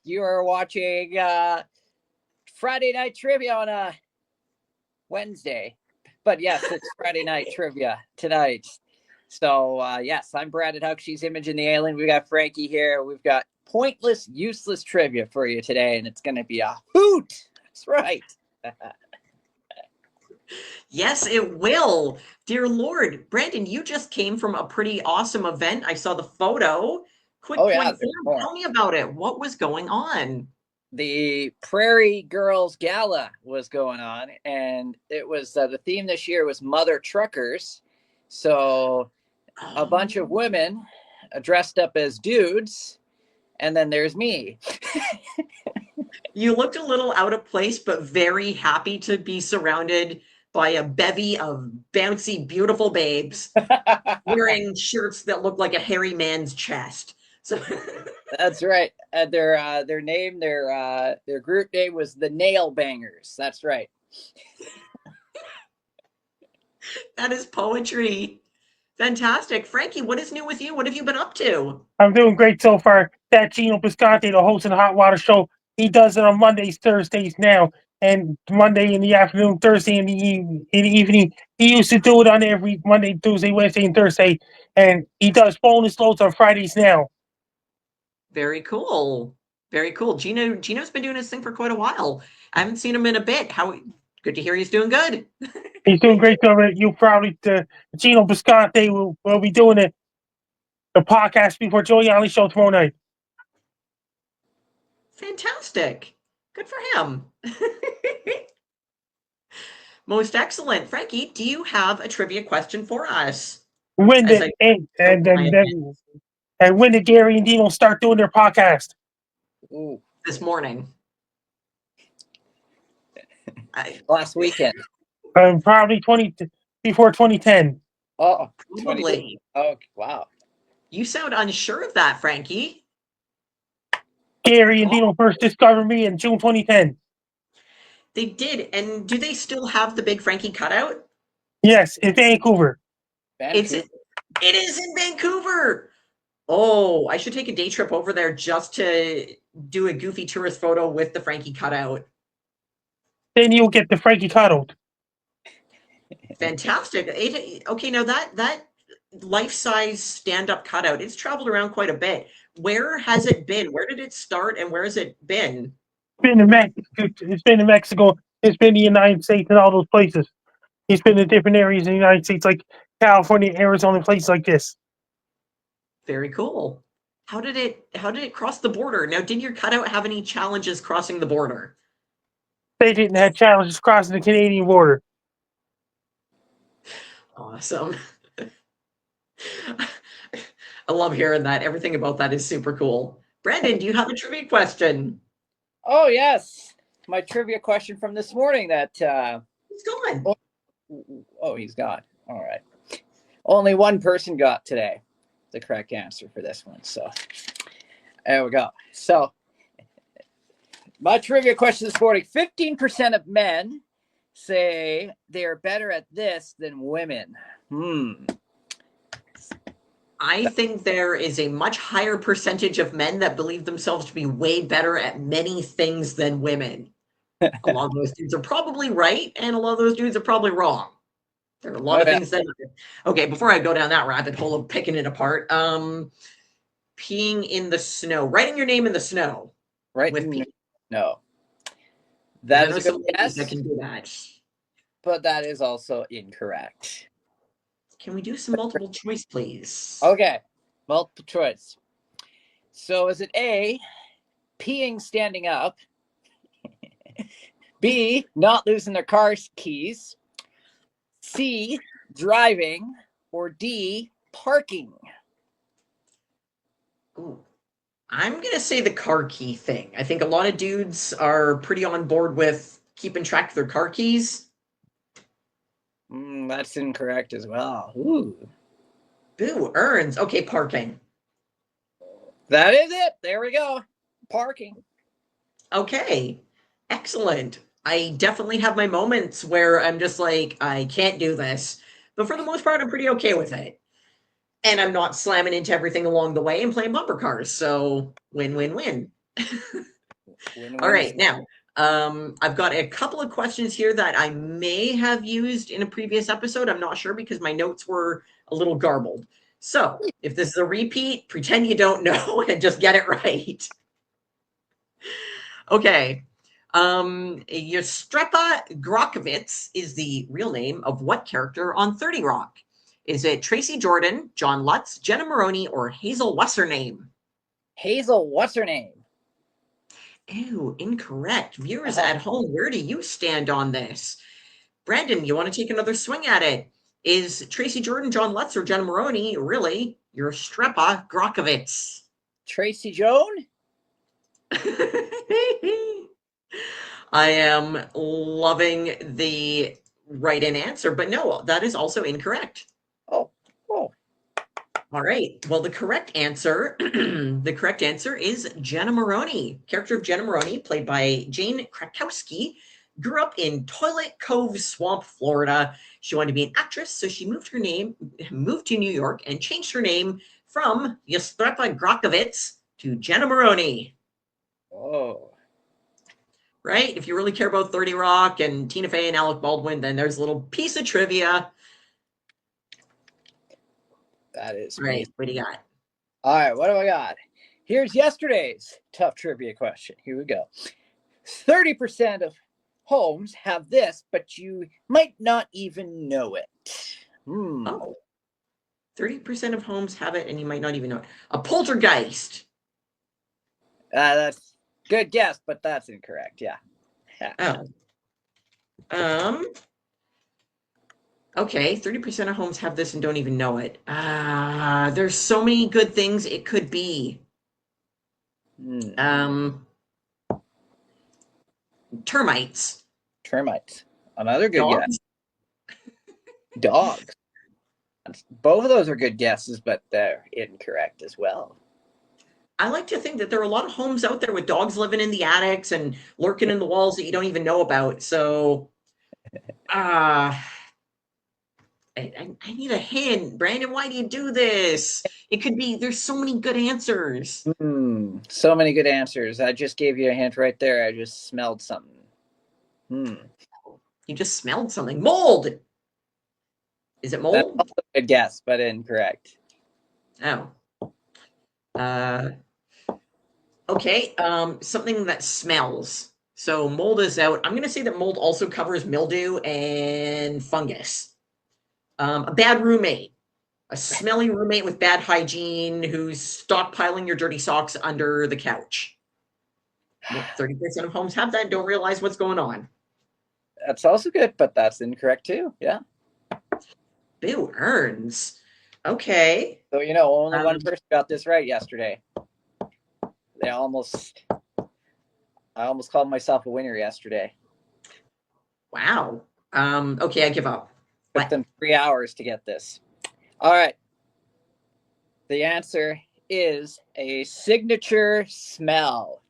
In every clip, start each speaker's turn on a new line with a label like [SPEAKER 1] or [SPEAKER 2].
[SPEAKER 1] You are watching Friday Night Trivia on a Wednesday. But yes, it's Friday Night Trivia tonight. So, yes, I'm Brandon Huck. She's Imogen the Alien. We got Frankie here. We've got pointless, useless trivia for you today, and it's going to be a hoot. That's right.
[SPEAKER 2] Yes, it will. Dear Lord, Brandon, you just came from a pretty awesome event. I saw the photo. Quick
[SPEAKER 1] Oh, yeah,
[SPEAKER 2] point
[SPEAKER 1] there's
[SPEAKER 2] form,
[SPEAKER 1] more.
[SPEAKER 2] tell me about it. What was going on?
[SPEAKER 1] The Prairie Girls Gala was going on, and it was the theme this year was Mother Truckers. So a bunch of
[SPEAKER 2] Oh,
[SPEAKER 1] women dressed up as dudes, and then there's me.
[SPEAKER 2] you looked a little out of place, but very happy to be surrounded by a bevy of bouncy, beautiful babes wearing shirts that look like a hairy man's chest. So
[SPEAKER 1] That's right. Their group name was the Nail Bangers. That's right.
[SPEAKER 2] that is poetry. Fantastic. Frankie, what is new with you? What have you been up to?
[SPEAKER 3] I'm doing great so far. That Gino Bisconte, the host of the Hot Water Show, he does it on Mondays, Thursdays now, and Monday in the afternoon, Thursday in the evening. He used to do it on every Monday, Tuesday, Wednesday, and Thursday, and he does bonus loads on Fridays now.
[SPEAKER 2] Very cool. Very cool. Gino's been doing his thing for quite a while. I haven't seen him in a bit. How good to hear he's doing good.
[SPEAKER 3] He's doing great. So you probably Gino Bisconte will be doing the podcast before Joey Ali show tomorrow night.
[SPEAKER 2] Fantastic. Good for him. Most excellent. Frankie, do you have a trivia question for us?
[SPEAKER 3] When
[SPEAKER 2] As
[SPEAKER 3] did
[SPEAKER 2] I
[SPEAKER 3] and
[SPEAKER 2] my
[SPEAKER 3] then
[SPEAKER 2] event
[SPEAKER 3] and when did Gary and Dino start doing their podcast?
[SPEAKER 1] Ooh,
[SPEAKER 2] this morning. I,
[SPEAKER 1] last weekend.
[SPEAKER 3] Probably before 2010.
[SPEAKER 1] Oh, 2010.
[SPEAKER 2] probably.
[SPEAKER 1] Oh, wow.
[SPEAKER 2] You sound unsure of that, Frankie.
[SPEAKER 3] Gary and
[SPEAKER 2] Oh,
[SPEAKER 3] Dino first discovered me in June 2010.
[SPEAKER 2] they did. And do they still have the big Frankie cutout?
[SPEAKER 3] Yes, in Vancouver.
[SPEAKER 2] It's
[SPEAKER 1] Vancouver.
[SPEAKER 2] it is in Vancouver. Oh, I should take a day trip over there just to do a goofy tourist photo with the Frankie cutout.
[SPEAKER 3] Then you'll get the Frankie cutout.
[SPEAKER 2] Fantastic. Okay, now that life-size stand-up cutout, it's traveled around quite a bit. Where has it been? Where did it start and where has it been?
[SPEAKER 3] It's been in Mexico. It's been in the United States and all those places. It's been in different areas in the United States, like California, Arizona, places like this.
[SPEAKER 2] Very cool. How did it cross the border? Now, did your cutout have any challenges crossing the border?
[SPEAKER 3] They didn't have challenges crossing the Canadian border.
[SPEAKER 2] Awesome. I love hearing that. Everything about that is super cool. Brandon, do you have a trivia question?
[SPEAKER 1] Oh, yes. My trivia question from this morning that
[SPEAKER 2] It's gone.
[SPEAKER 1] he's gone. All right. Only one person got today the correct answer for this one. So there we go. So my trivia question this morning: 15% of men say they are better at this than women.
[SPEAKER 2] I think there is a much higher percentage of men that believe themselves to be way better at many things than women. A lot of those dudes are probably right, and a lot of those dudes are probably wrong. There are a lot of things that. Okay, before I go down that rabbit hole of picking it apart, peeing in the snow, writing your name in the snow,
[SPEAKER 1] Right?
[SPEAKER 2] with pee.
[SPEAKER 1] No.
[SPEAKER 2] That
[SPEAKER 1] That
[SPEAKER 2] is
[SPEAKER 1] is a
[SPEAKER 2] some
[SPEAKER 1] good
[SPEAKER 2] ladies
[SPEAKER 1] guess,
[SPEAKER 2] that can do that.
[SPEAKER 1] but that is also incorrect.
[SPEAKER 2] Can we do some multiple choice, please?
[SPEAKER 1] Okay, multiple choice. So is it A, peeing standing up, B, not losing their car keys, C, driving, or D, parking?
[SPEAKER 2] Ooh. I'm gonna say the car key thing. I think a lot of dudes are pretty on board with keeping track of their car keys.
[SPEAKER 1] That's incorrect as well. Ooh.
[SPEAKER 2] Boo, earns. Okay, parking.
[SPEAKER 1] That is it. There we go. Parking.
[SPEAKER 2] Okay, excellent. I definitely have my moments where I'm just like, I can't do this. But for the most part, I'm pretty okay with it. And I'm not slamming into everything along the way and playing bumper cars. So win, win, win.
[SPEAKER 1] Win-win
[SPEAKER 2] All right, now I've got a couple of questions here that I may have used in a previous episode. I'm not sure because my notes were a little garbled. So if this is a repeat, pretend you don't know and just get it right. Okay. Yestrepa Grokovitz is the real name of what character on 30 Rock? Is it Tracy Jordan, John Lutz, Jenna Maroney, or Hazel What's Her Name?
[SPEAKER 1] Hazel, what's her name?
[SPEAKER 2] Ew, incorrect. Viewers at home, where do you stand on this? Brandon, you want to take another swing at it? Is Tracy Jordan, John Lutz, or Jenna Maroney really your Strepa Grokovitz?
[SPEAKER 1] Tracy Joan?
[SPEAKER 2] I am loving the right-in answer, but no, that is also incorrect.
[SPEAKER 1] Oh.
[SPEAKER 2] All right. Well, the correct answer, is Jenna Maroney. Character of Jenna Maroney, played by Jane Krakowski, grew up in Toilet Cove Swamp, Florida. She wanted to be an actress, so she moved to New York and changed her name from Yestrepa Grokovitz to Jenna Maroney.
[SPEAKER 1] Oh.
[SPEAKER 2] Right? If you really care about 30 Rock and Tina Fey and Alec Baldwin, then there's a little piece of trivia.
[SPEAKER 1] That is
[SPEAKER 2] Right.
[SPEAKER 1] amazing.
[SPEAKER 2] What do you got?
[SPEAKER 1] All right, what do I got? Here's yesterday's tough trivia question. Here we go. 30% of homes have this, but you might not even know it.
[SPEAKER 2] Oh. 30% of homes have it, and you might not even know it. A poltergeist.
[SPEAKER 1] That's good guess, but that's incorrect. Yeah.
[SPEAKER 2] Oh. Okay, 30% of homes have this and don't even know it. There's so many good things it could be. Termites.
[SPEAKER 1] Termites. Another good
[SPEAKER 2] Dogs.
[SPEAKER 1] guess. Dogs. Both of those are good guesses, but they're incorrect as well.
[SPEAKER 2] I like to think that there are a lot of homes out there with dogs living in the attics and lurking in the walls that you don't even know about. So, I need a hint. Brandon, why do you do this? It could be, there's so many good answers.
[SPEAKER 1] So many good answers. I just gave you a hint right there. I just smelled something.
[SPEAKER 2] You just smelled something. Mold. Is it mold?
[SPEAKER 1] That's also a good guess, but incorrect.
[SPEAKER 2] Oh. Okay. Something that smells. So mold is out. I'm going to say that mold also covers mildew and fungus. A bad roommate. A smelly roommate with bad hygiene who's stockpiling your dirty socks under the couch. 30% of homes have that and don't realize what's going on.
[SPEAKER 1] That's also good, but that's incorrect too. Yeah.
[SPEAKER 2] Bill Earns. Okay.
[SPEAKER 1] So, only one person got this right yesterday. I almost called myself a winner yesterday.
[SPEAKER 2] Wow. Okay, I give up.
[SPEAKER 1] Took them 3 hours to get this. All right. The answer is a signature smell.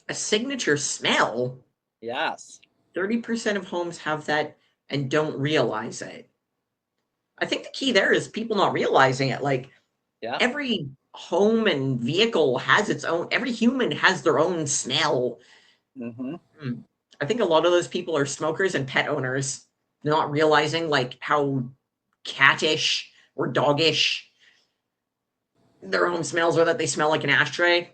[SPEAKER 2] A signature smell?
[SPEAKER 1] Yes.
[SPEAKER 2] 30% of homes have that and don't realize it. I think the key there is people not realizing it. Like, every home and vehicle has its own, every human has their own smell. I think a lot of those people are smokers and pet owners, not realizing like how cattish or doggish their home smells, or that they smell like an ashtray.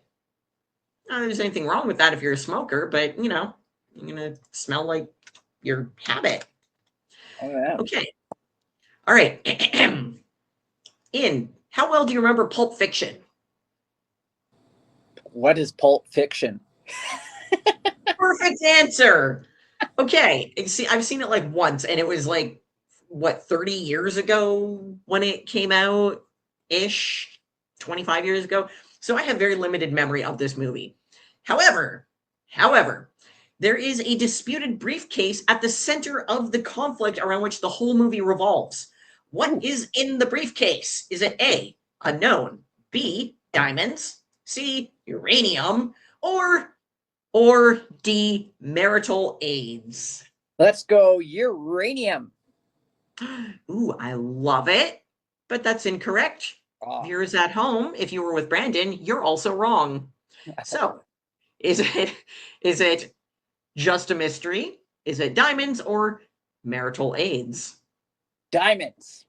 [SPEAKER 2] Not that there's anything wrong with that if you're a smoker, but you're gonna smell like your habit.
[SPEAKER 1] Oh, yeah.
[SPEAKER 2] Okay. All right. How well do you remember Pulp Fiction?
[SPEAKER 1] What is Pulp Fiction?
[SPEAKER 2] Perfect answer. Okay. See, I've seen it like once, and it was like, 30 years ago when it came out ish, 25 years ago. So I have very limited memory of this movie. However, there is a disputed briefcase at the center of the conflict around which the whole movie revolves. What is in the briefcase? Is it A, unknown, B, diamonds, C, uranium, or D, marital aids?
[SPEAKER 1] Let's go uranium.
[SPEAKER 2] Ooh, I love it, but that's incorrect. Viewers at home, if you were with Brandon, you're also wrong. So, is it just a mystery? Is it diamonds or marital aids?
[SPEAKER 1] Diamonds.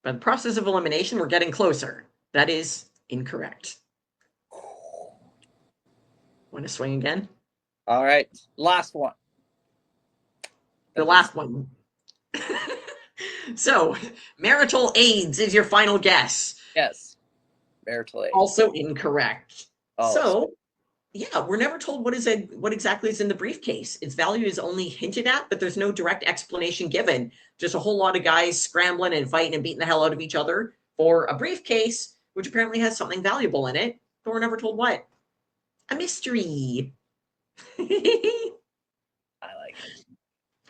[SPEAKER 2] By the process of elimination, we're getting closer. That is incorrect. Want to swing again?
[SPEAKER 1] All right. Last one.
[SPEAKER 2] The last one. So, marital aids is your final guess.
[SPEAKER 1] Yes. Marital aid.
[SPEAKER 2] Also incorrect.
[SPEAKER 1] Oh,
[SPEAKER 2] So, yeah, we're never told what exactly is in the briefcase. Its value is only hinted at, but there's no direct explanation given. Just a whole lot of guys scrambling and fighting and beating the hell out of each other for a briefcase, which apparently has something valuable in it, but we're never told what. A mystery.
[SPEAKER 1] I like it.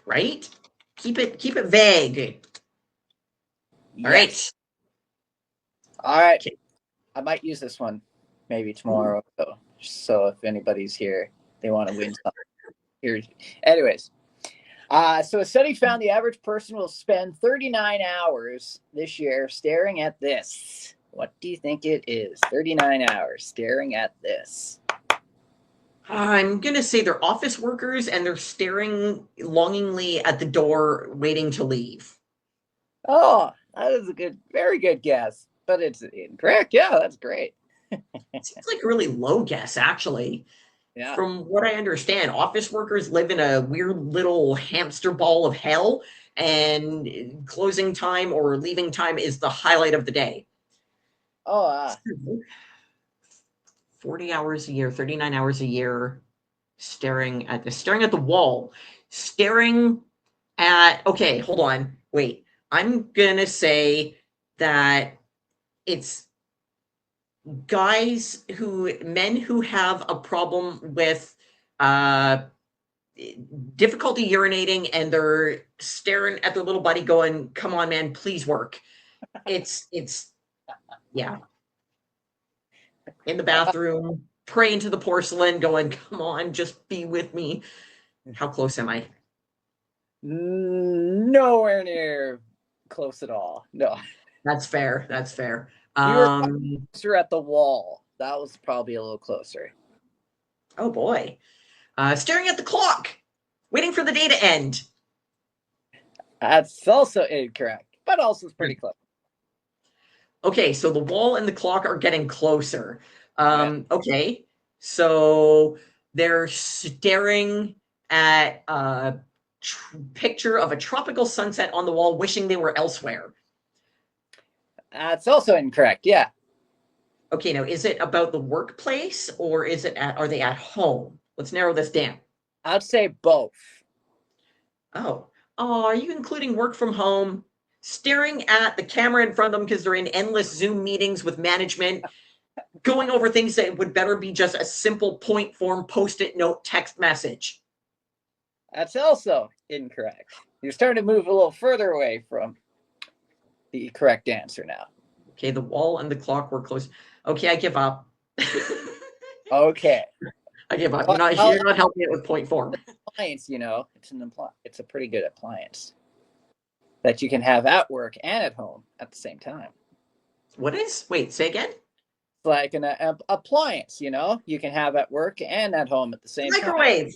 [SPEAKER 2] Right? Keep it vague. All right.
[SPEAKER 1] All right.
[SPEAKER 2] Okay.
[SPEAKER 1] I might use this one maybe tomorrow. So if anybody's here, they want to win something. Here. Anyways. So a study found the average person will spend 39 hours this year staring at this. What do you think it is? 39 hours staring at this.
[SPEAKER 2] I'm going to say they're office workers and they're staring longingly at the door, waiting to leave.
[SPEAKER 1] Oh, that is a very good guess. But it's incorrect. Yeah, that's great.
[SPEAKER 2] It seems like a really low guess, actually.
[SPEAKER 1] Yeah.
[SPEAKER 2] From what I understand, office workers live in a weird little hamster ball of hell, and closing time or leaving time is the highlight of the day.
[SPEAKER 1] Oh,
[SPEAKER 2] 40 hours a year, 39 hours a year, staring at the wall, okay, hold on, wait. I'm gonna say that it's men who have a problem with difficulty urinating, and they're staring at their little buddy going, come on, man, please work. It's yeah. In the bathroom, praying to the porcelain, going, come on, just be with me. How close am I?
[SPEAKER 1] nowhere near close at all. No.
[SPEAKER 2] That's fair.
[SPEAKER 1] You were closer at the wall. That was probably a little closer.
[SPEAKER 2] Oh boy. Staring at the clock, waiting for the day to end.
[SPEAKER 1] That's also incorrect, but also it's pretty close.
[SPEAKER 2] Okay, so the wall and the clock are getting closer. Okay, so they're staring at a picture of a tropical sunset on the wall, wishing they were elsewhere.
[SPEAKER 1] That's also incorrect. Yeah.
[SPEAKER 2] Okay, now is it about the workplace or are they at home? Let's narrow this down.
[SPEAKER 1] I'd say both.
[SPEAKER 2] Oh, are you including work from home? Staring at the camera in front of them because they're in endless Zoom meetings with management, going over things that would better be just a simple point form post-it note text message.
[SPEAKER 1] That's also incorrect. You're starting to move a little further away from the correct answer now.
[SPEAKER 2] Okay, the wall and the clock were close. Okay, I give up.
[SPEAKER 1] Okay.
[SPEAKER 2] I give up. You're not helping it with point form.
[SPEAKER 1] Appliance, it's a pretty good appliance that you can have at work and at home at the same time.
[SPEAKER 2] What is? Wait, say again?
[SPEAKER 1] It's like an appliance, you can have at work and at home at the same time.
[SPEAKER 2] Microwave.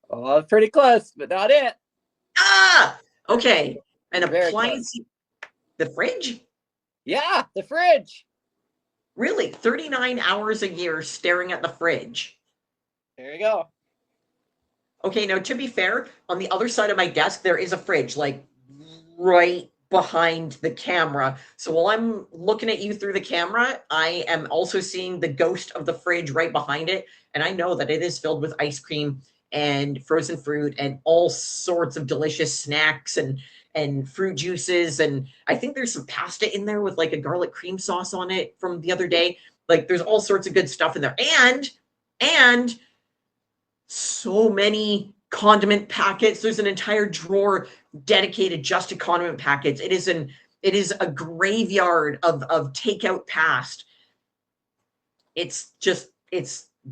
[SPEAKER 1] Oh, pretty close, but not it.
[SPEAKER 2] Ah, okay. An
[SPEAKER 1] Very
[SPEAKER 2] appliance.
[SPEAKER 1] close.
[SPEAKER 2] The fridge?
[SPEAKER 1] Yeah, the fridge.
[SPEAKER 2] Really? 39 hours a year staring at the fridge.
[SPEAKER 1] There you go.
[SPEAKER 2] Okay, now to be fair, on the other side of my desk, there is a fridge, like right behind the camera. So while I'm looking at you through the camera, I am also seeing the ghost of the fridge right behind it. And I know that it is filled with ice cream and frozen fruit and all sorts of delicious snacks and fruit juices. And I think there's some pasta in there with like a garlic cream sauce on it from the other day. Like there's all sorts of good stuff in there. And so many condiment packets. There's an entire drawer dedicated just to condiment packets. It is a graveyard of takeout past. It's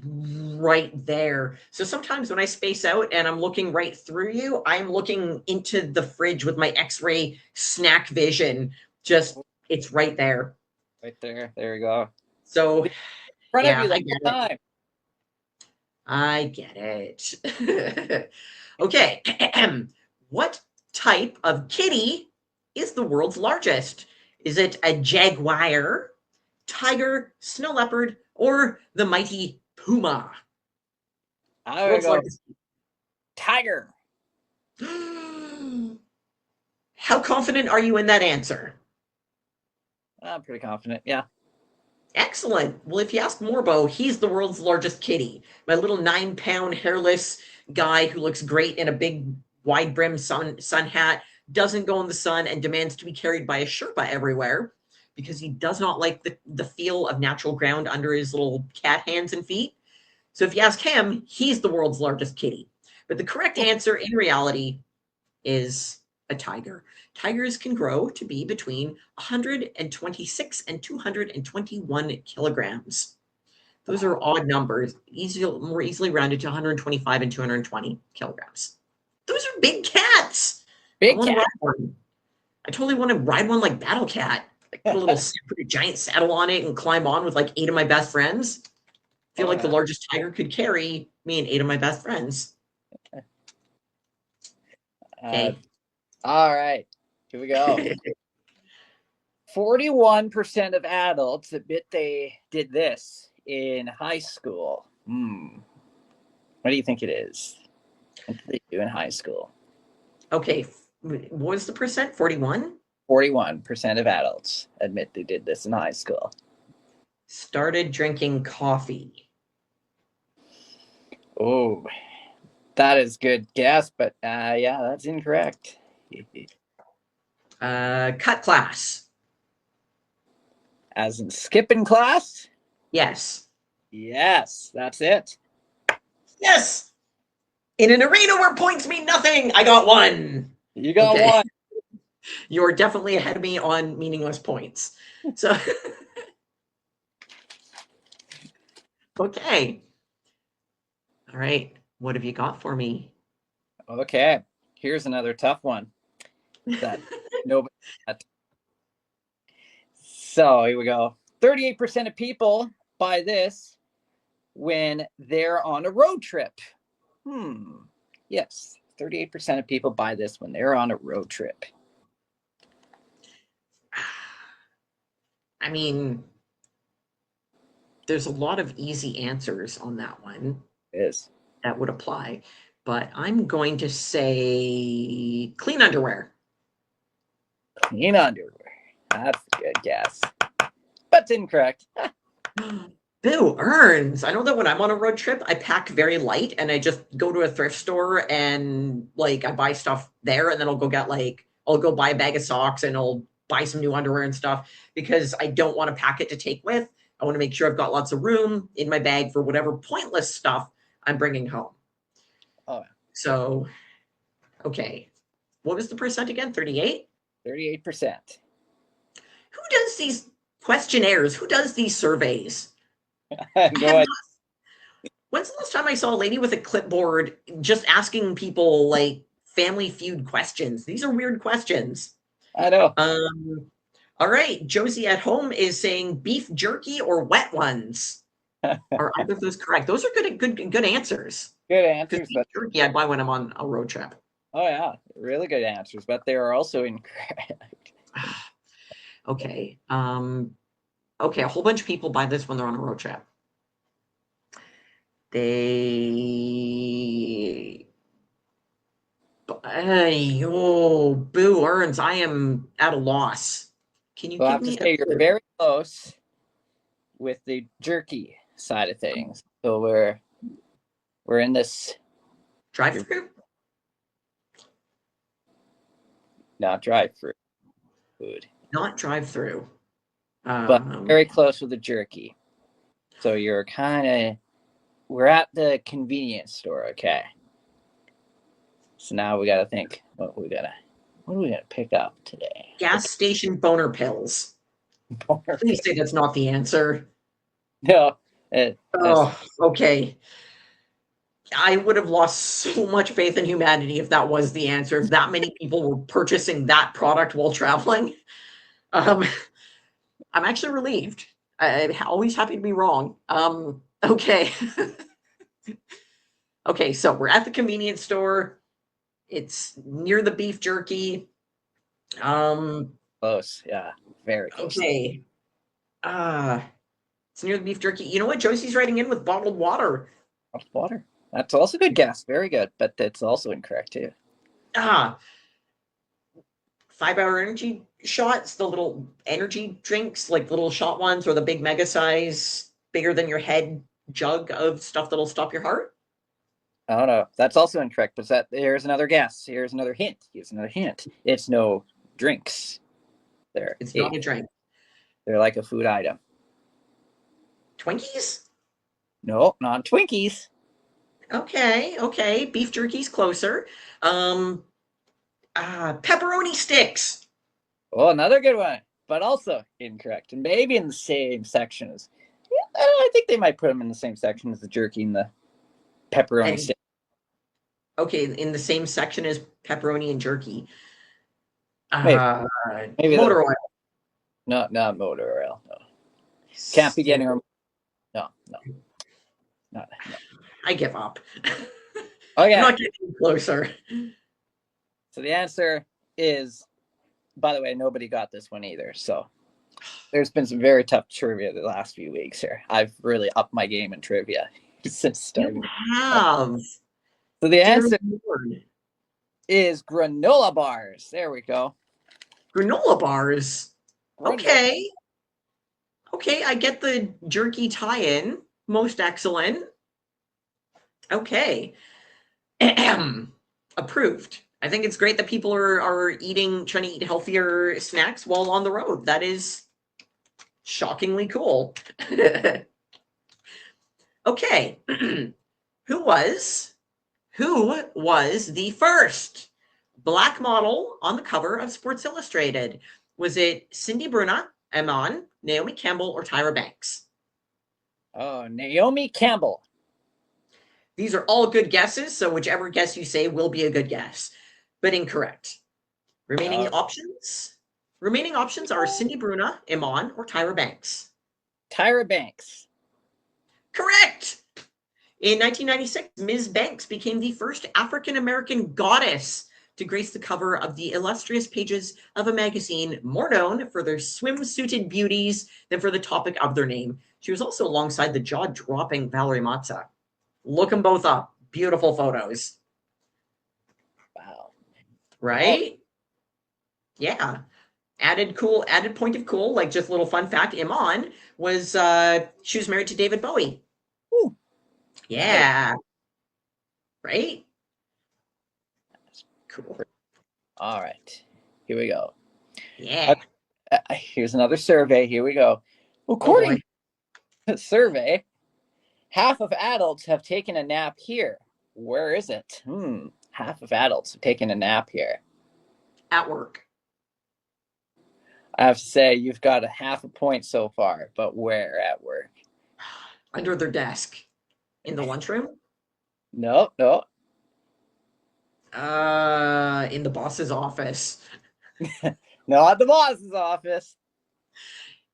[SPEAKER 2] right there. So sometimes when I space out and I'm looking right through you, I'm looking into the fridge with my X-ray snack vision. Just, it's right there.
[SPEAKER 1] Right there. There you go.
[SPEAKER 2] So,
[SPEAKER 1] in front of
[SPEAKER 2] yeah,
[SPEAKER 1] you the
[SPEAKER 2] I get
[SPEAKER 1] whole
[SPEAKER 2] it.
[SPEAKER 1] time.
[SPEAKER 2] I get it. Okay. What type of kitty is the world's largest? Is it a jaguar, tiger, snow leopard, or the mighty puma?
[SPEAKER 1] I'm gonna
[SPEAKER 2] World's
[SPEAKER 1] go
[SPEAKER 2] largest.
[SPEAKER 1] tiger.
[SPEAKER 2] How confident are you in that answer?
[SPEAKER 1] I'm pretty confident. Yeah.
[SPEAKER 2] Excellent. Well, if you ask Morbo, he's the world's largest kitty. My little 9-pound hairless guy who looks great in a big wide brim sun hat, doesn't go in the sun and demands to be carried by a Sherpa everywhere because he does not like the feel of natural ground under his little cat hands and feet. So if you ask him, he's the world's largest kitty. But the correct answer in reality is a tiger. Tigers can grow to be between 126 and 221 kilograms. Those are odd numbers, more easily rounded to 125 and 220 kilograms. Those are big cats.
[SPEAKER 1] Big
[SPEAKER 2] I want to
[SPEAKER 1] cat.
[SPEAKER 2] ride one. I totally want to ride one like Battle Cat. Like put a little put a giant saddle on it and climb on with like 8 of my best friends. Feel like the largest tiger could carry me and 8 of my best friends. Okay.
[SPEAKER 1] All right. Here we go. 41% of adults admit they did this in high school. What do you think it is? What did they do in high school?
[SPEAKER 2] Okay. What was the percent? 41?
[SPEAKER 1] 41% of adults admit they did this in high school.
[SPEAKER 2] Started drinking coffee.
[SPEAKER 1] Oh, that is good guess, but yeah, that's incorrect.
[SPEAKER 2] Cut class.
[SPEAKER 1] As in skipping class?
[SPEAKER 2] Yes.
[SPEAKER 1] Yes, that's it.
[SPEAKER 2] Yes. In an arena where points mean nothing, I got 1.
[SPEAKER 1] You got
[SPEAKER 2] Okay.
[SPEAKER 1] one.
[SPEAKER 2] You're definitely ahead of me on meaningless points. So, okay. All right. What have you got for me?
[SPEAKER 1] Okay, here's another tough one that nobody got. So here we go. 38% of people buy this when they're on a road trip. Yes, 38% of people buy this when they're on a road trip.
[SPEAKER 2] I mean, there's a lot of easy answers on that one.
[SPEAKER 1] It is.
[SPEAKER 2] That would apply. But I'm going to say clean underwear.
[SPEAKER 1] Clean underwear. That's a good guess. But it's incorrect.
[SPEAKER 2] Boo earns. I know that when I'm on a road trip, I pack very light and I just go to a thrift store and like I buy stuff there and then I'll go buy a bag of socks and I'll buy some new underwear and stuff because I don't want to pack it to take with. I want to make sure I've got lots of room in my bag for whatever pointless stuff I'm bringing home.
[SPEAKER 1] Oh.
[SPEAKER 2] So, okay. What was the percent again? 38?
[SPEAKER 1] 38%.
[SPEAKER 2] Who does these questionnaires? Who does these surveys?
[SPEAKER 1] Go ahead.
[SPEAKER 2] When's the last time I saw a lady with a clipboard just asking people like Family Feud questions? These are weird questions.
[SPEAKER 1] I know.
[SPEAKER 2] All right. Josie at home is saying beef jerky or wet ones. Are either of those correct? Those are good answers.
[SPEAKER 1] Good answers, but
[SPEAKER 2] Jerky I'd buy when I'm on a road trip.
[SPEAKER 1] oh yeah, really good answers, but they are also incorrect.
[SPEAKER 2] Okay. Okay, a whole bunch of people buy this when they're on a road trip. Boo earns. I am at a loss. Can you
[SPEAKER 1] Well, I
[SPEAKER 2] give
[SPEAKER 1] have to
[SPEAKER 2] me
[SPEAKER 1] say you're very close with the jerky side of things. So we're in this
[SPEAKER 2] drive-through?
[SPEAKER 1] not drive-through food,
[SPEAKER 2] Not drive-through.
[SPEAKER 1] but very close with the jerky. So you're we're at the convenience store, okay? So now we got to think what are we gonna pick up today?
[SPEAKER 2] Gas station boner pills. Please say that's not the answer.
[SPEAKER 1] No.
[SPEAKER 2] Oh, okay. I would have lost so much faith in humanity if that was the answer, if that many people were purchasing that product while traveling. I'm actually relieved. I'm always happy to be wrong. Okay. Okay, so we're at the convenience store. It's near the beef jerky.
[SPEAKER 1] Close. Yeah. Very close.
[SPEAKER 2] Okay. It's near the beef jerky. You know what? Josie's writing in with bottled water.
[SPEAKER 1] Bottled water. That's also a good guess. Very good. But it's also incorrect too.
[SPEAKER 2] 5-hour energy shots, the little energy drinks, like little shot ones, or the big mega size, bigger than your head jug of stuff that'll stop your heart.
[SPEAKER 1] I don't know. That's also incorrect. But here's another guess. Here's another hint. It's no drinks.
[SPEAKER 2] It's not a drink.
[SPEAKER 1] They're like a food item.
[SPEAKER 2] Twinkies?
[SPEAKER 1] No, not Twinkies.
[SPEAKER 2] Okay. Beef jerky's closer. Pepperoni sticks.
[SPEAKER 1] Oh, another good one, but also incorrect. And maybe in the same section as. Yeah, I think they might put them in the same section as the jerky and the pepperoni stick.
[SPEAKER 2] Okay, in the same section as pepperoni and jerky.
[SPEAKER 1] Maybe
[SPEAKER 2] motor oil.
[SPEAKER 1] No, not motor oil. No. Can't be getting. No.
[SPEAKER 2] I give up.
[SPEAKER 1] Okay.
[SPEAKER 2] I'm not getting closer.
[SPEAKER 1] So the answer is, by the way, nobody got this one either. So there's been some very tough trivia the last few weeks here. I've really upped my game in trivia since starting.
[SPEAKER 2] You have.
[SPEAKER 1] So the answer is granola bars. There we go.
[SPEAKER 2] Granola bars. Okay. Okay, I get the jerky tie-in. Most excellent. Okay. Approved. I think it's great that people are trying to eat healthier snacks while on the road. That is shockingly cool. Okay. Who was the first Black model on the cover of Sports Illustrated? Was it Cindy Bruna, Iman, Naomi Campbell, or Tyra Banks?
[SPEAKER 1] Oh, Naomi Campbell.
[SPEAKER 2] These are all good guesses, so whichever guess you say will be a good guess, but incorrect. Remaining options are Cindy Bruna, Iman, or Tyra Banks.
[SPEAKER 1] Tyra Banks.
[SPEAKER 2] Correct! In 1996, Ms. Banks became the first African-American goddess to grace the cover of the illustrious pages of a magazine more known for their swimsuited beauties than for the topic of their name. She was also alongside the jaw-dropping Valerie Matza. Look them both up. Beautiful photos.
[SPEAKER 1] Wow.
[SPEAKER 2] Right? Yeah. Added point of cool, like just a little fun fact, Iman was she was married to David Bowie.
[SPEAKER 1] Ooh.
[SPEAKER 2] Yeah. Right? Cool.
[SPEAKER 1] All right. Here we go.
[SPEAKER 2] Yeah.
[SPEAKER 1] Here's another survey. Here we go. According to the survey, half of adults have taken a nap here. Where is it? Half of adults have taken a nap here.
[SPEAKER 2] At work.
[SPEAKER 1] I have to say, you've got a half a point so far, but where at work?
[SPEAKER 2] Under their desk. In the lunchroom?
[SPEAKER 1] No.
[SPEAKER 2] In the boss's office.
[SPEAKER 1] Not the boss's office.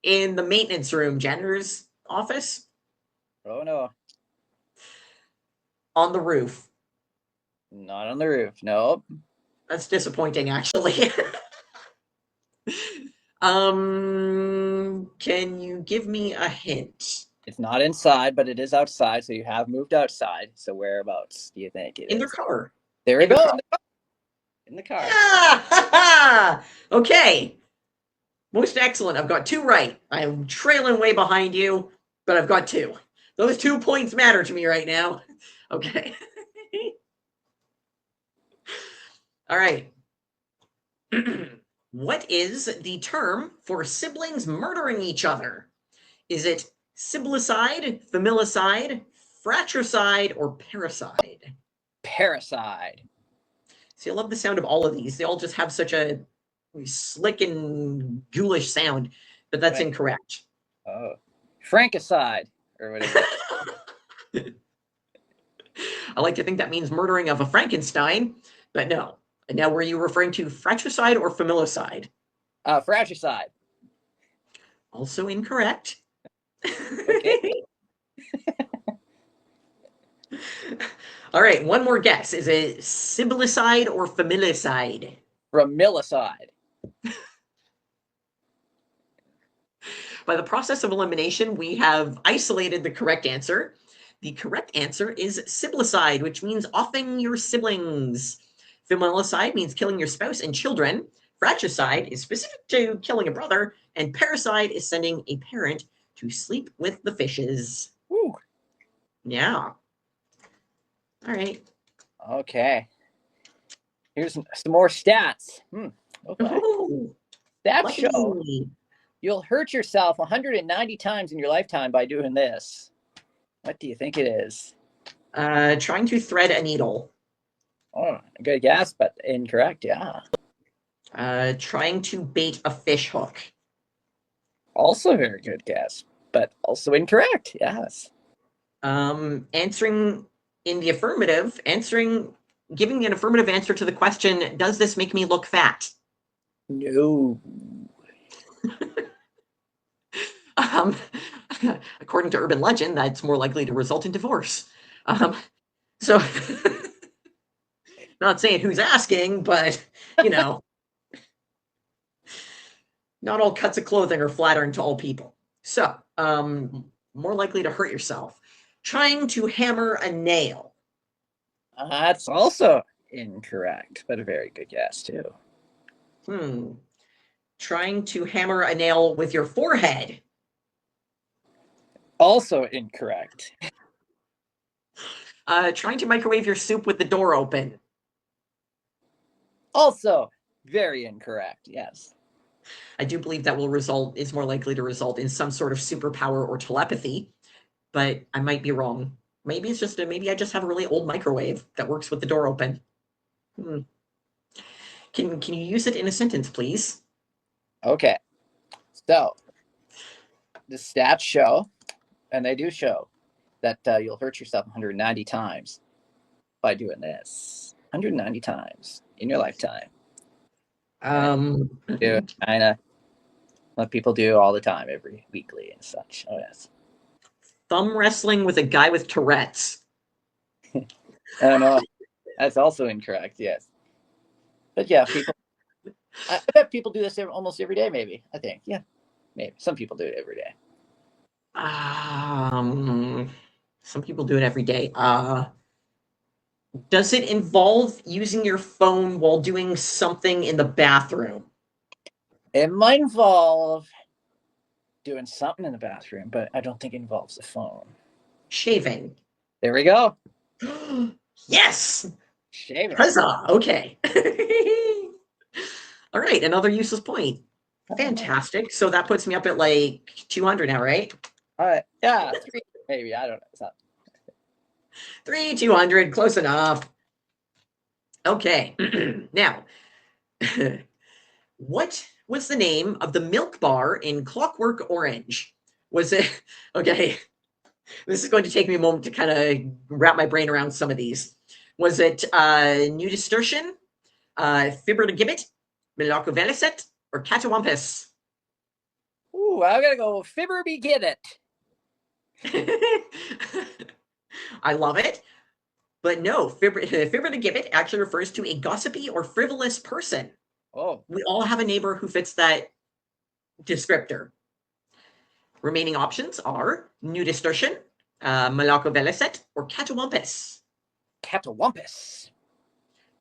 [SPEAKER 2] In the maintenance room, janitor's office?
[SPEAKER 1] Oh, no.
[SPEAKER 2] On the roof.
[SPEAKER 1] Not on the roof. No.
[SPEAKER 2] That's disappointing, actually. Can you give me a hint?
[SPEAKER 1] It's not inside, but it is outside, so you have moved outside. So whereabouts do you think it is?
[SPEAKER 2] In their car.
[SPEAKER 1] There we go. In the car.
[SPEAKER 2] Yeah! Okay. Most excellent. I've got 2 right. I'm trailing way behind you, but I've got 2. Those 2 points matter to me right now. Okay. All right. What is the term for siblings murdering each other? Is it siblicide, familicide, fratricide, or parricide?
[SPEAKER 1] Parricide.
[SPEAKER 2] See, I love the sound of all of these. They all just have such a slick and ghoulish sound, but that's
[SPEAKER 1] Right.
[SPEAKER 2] incorrect.
[SPEAKER 1] Oh. Francicide, or whatever.
[SPEAKER 2] I like to think that means murdering of a Frankenstein, but no. And now, were you referring to fratricide or familicide?
[SPEAKER 1] Fratricide.
[SPEAKER 2] Also incorrect.
[SPEAKER 1] Okay.
[SPEAKER 2] All right, one more guess. Is it siblicide or familicide?
[SPEAKER 1] Familicide.
[SPEAKER 2] By the process of elimination, we have isolated the correct answer. The correct answer is siblicide, which means offing your siblings. Familicide means killing your spouse and children. Fratricide is specific to killing a brother. And parricide is sending a parent to sleep with the fishes.
[SPEAKER 1] Woo.
[SPEAKER 2] Yeah. All right.
[SPEAKER 1] Okay. Here's some more stats. Okay.
[SPEAKER 2] Ooh,
[SPEAKER 1] Stats show
[SPEAKER 2] lucky.
[SPEAKER 1] you'll hurt yourself 190 times in your lifetime by doing this. What do you think it is?
[SPEAKER 2] Trying to thread a needle.
[SPEAKER 1] Oh, good guess, but incorrect. Yeah.
[SPEAKER 2] Trying to bait a fish hook.
[SPEAKER 1] Also a very good guess, but also incorrect. Yes.
[SPEAKER 2] Answering in the affirmative, giving an affirmative answer to the question, does this make me look fat?
[SPEAKER 1] No.
[SPEAKER 2] According to urban legend, that's more likely to result in divorce. So, not saying who's asking, but, you know, not all cuts of clothing are flattering to all people. So, more likely to hurt yourself. Trying to hammer a nail.
[SPEAKER 1] That's also incorrect, but a very good guess, too.
[SPEAKER 2] Trying to hammer a nail with your forehead.
[SPEAKER 1] Also incorrect.
[SPEAKER 2] Trying to microwave your soup with the door open.
[SPEAKER 1] Also very incorrect. Yes.
[SPEAKER 2] I do believe that is more likely to result in some sort of superpower or telepathy, but I might be wrong. Maybe it's just maybe I just have a really old microwave that works with the door open. Can you use it in a sentence, please?
[SPEAKER 1] Okay. So the stats show, and they do show, that you'll hurt yourself 190 times by doing this. 190 times in your lifetime. Do kind of what people do all the time, every weekly and such. Oh yes.
[SPEAKER 2] Thumb wrestling with a guy with Tourette's.
[SPEAKER 1] Oh no, that's also incorrect. Yes, but yeah, people. I bet people do this almost every day. Maybe I think maybe some people do it every day.
[SPEAKER 2] Some people do it every day. Does it involve using your phone while doing something in the bathroom?
[SPEAKER 1] It might involve doing something in the bathroom, but I don't think it involves the phone.
[SPEAKER 2] Shaving.
[SPEAKER 1] There we go.
[SPEAKER 2] Yes!
[SPEAKER 1] Shaving.
[SPEAKER 2] Huzzah! Okay. All right, another useless point. Fantastic. So that puts me up at like 200 now, right?
[SPEAKER 1] All right. Yeah, 3 maybe. I don't know. It's not...
[SPEAKER 2] 200, close enough. Okay. Now, what was the name of the milk bar in Clockwork Orange? Was it, okay, this is going to take me a moment to kind of wrap my brain around some of these. Was it Nudistortion, Fibber de Gibbet, Milako Velicet, or Catawampus?
[SPEAKER 1] Ooh, I'm going to go Fibber be get it.
[SPEAKER 2] I love it. But no, Fibber de Gibbet actually refers to a gossipy or frivolous person.
[SPEAKER 1] Oh.
[SPEAKER 2] We all have a neighbor who fits that descriptor. Remaining options are Nudistortion, Milako Velicet, or Catawampus.
[SPEAKER 1] Catawampus.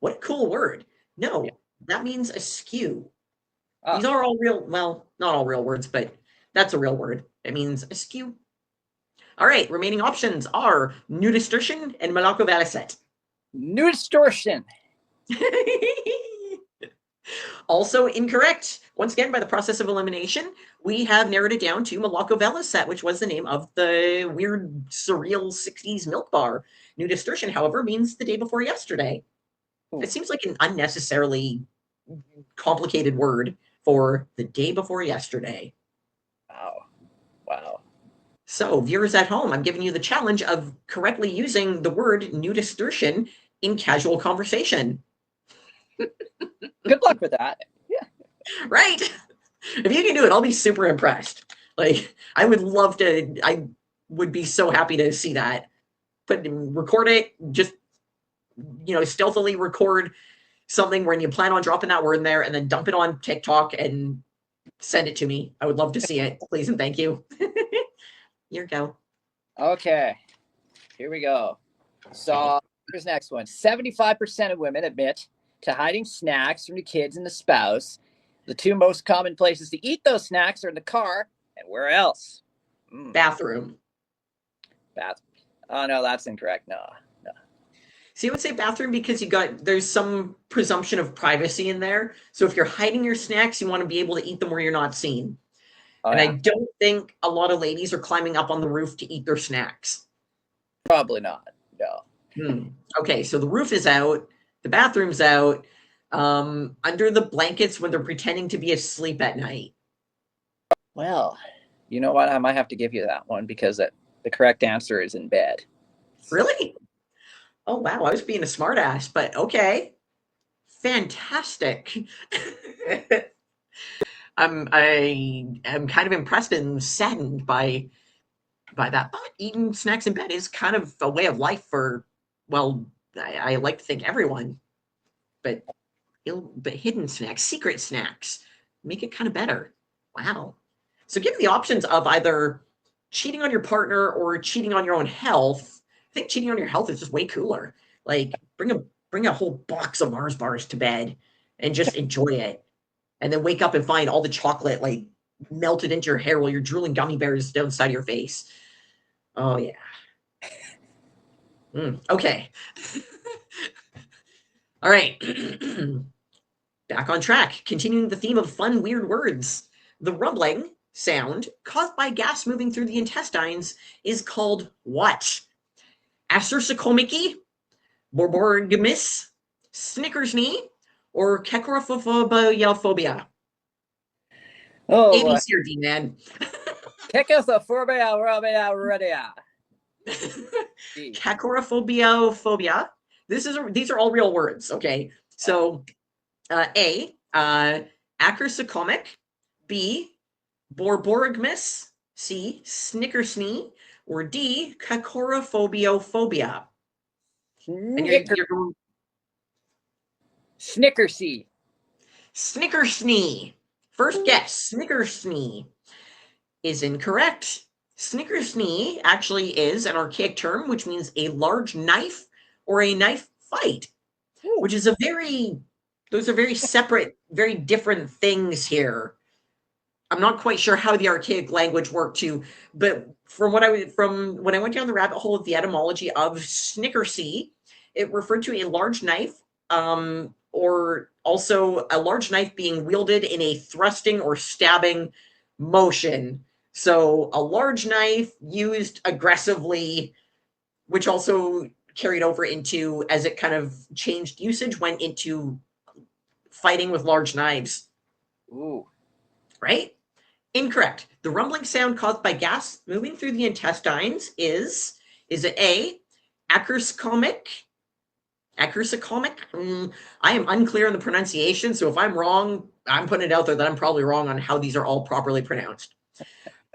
[SPEAKER 2] What a cool word. No, that means askew.
[SPEAKER 1] Ah.
[SPEAKER 2] These are all real, well, not all real words, but that's a real word. It means askew. All right, remaining options are Nudistortion and Milako Velicet.
[SPEAKER 1] Nudistortion.
[SPEAKER 2] Also incorrect. Once again, by the process of elimination, we have narrowed it down to Milako Velicet, which was the name of the weird, surreal 60s milk bar. Nudistortion, however, means the day before yesterday. Ooh. It seems like an unnecessarily complicated word for the day before yesterday.
[SPEAKER 1] Wow.
[SPEAKER 2] So, viewers at home, I'm giving you the challenge of correctly using the word nudistortion in casual conversation.
[SPEAKER 1] Good luck with that. Yeah.
[SPEAKER 2] Right. If you can do it, I'll be super impressed. Like, I would love to, I would be so happy to see that. Record it, just, stealthily record something when you plan on dropping that word in there and then dump it on TikTok and send it to me. I would love to see it. Please and thank you. Here go.
[SPEAKER 1] Okay, here we go. So here's the next one. 75% of women admit to hiding snacks from the kids and the spouse. The two most common places to eat those snacks are in the car and where else?
[SPEAKER 2] Bathroom.
[SPEAKER 1] Oh, no, that's incorrect. No.
[SPEAKER 2] See, I would say bathroom because there's some presumption of privacy in there. So if you're hiding your snacks, you want to be able to eat them where you're not seen.
[SPEAKER 1] Oh,
[SPEAKER 2] and
[SPEAKER 1] yeah.
[SPEAKER 2] I don't think a lot of ladies are climbing up on the roof to eat their snacks.
[SPEAKER 1] Probably not. No.
[SPEAKER 2] Okay, so the roof is out. The bathroom's out. Under the blankets when they're pretending to be asleep at night.
[SPEAKER 1] Well, you know what? I might have to give you that one because the correct answer is in bed.
[SPEAKER 2] Really? Oh, wow. I was being a smartass, but okay. Fantastic. I am kind of impressed and saddened by that. But eating snacks in bed is kind of a way of life for, well, I like to think everyone. But hidden snacks, secret snacks, make it kind of better. Wow. So given the options of either cheating on your partner or cheating on your own health, I think cheating on your health is just way cooler. Like bring a whole box of Mars bars to bed and just enjoy it. And then wake up and find all the chocolate like melted into your hair while you're drooling gummy bears down the side of your face. Oh yeah. Okay. All right. Back on track. Continuing the theme of fun, weird words. The rumbling sound caused by gas moving through the intestines is called what? Acersikomiki, Borborygmus, Snickersnee, or Kekorophobia?
[SPEAKER 1] Oh,
[SPEAKER 2] ABC or D, man.
[SPEAKER 1] Kekorophobia.
[SPEAKER 2] Kakorophobia. These are all real words, okay? So A, Acersicomic, B, Borborygmus, C, Snickersnee, or D, Kakorophobia. And you're going
[SPEAKER 1] Snickersee.
[SPEAKER 2] Snickersnee. First guess, Snickersnee is incorrect. Snickersnee actually is an archaic term which means a large knife or a knife fight, which is those are very separate, very different things here. I'm not quite sure how the archaic language worked too, but from when I went down the rabbit hole of the etymology of Snickersee, it referred to a large knife, or also a large knife being wielded in a thrusting or stabbing motion. So a large knife used aggressively, which also carried over into, as it kind of changed usage, went into fighting with large knives.
[SPEAKER 1] Ooh.
[SPEAKER 2] Right? Incorrect. The rumbling sound caused by gas moving through the intestines is it A, Acersicomic? Acersicomic? I am unclear on the pronunciation, so if I'm wrong, I'm putting it out there that I'm probably wrong on how these are all properly pronounced.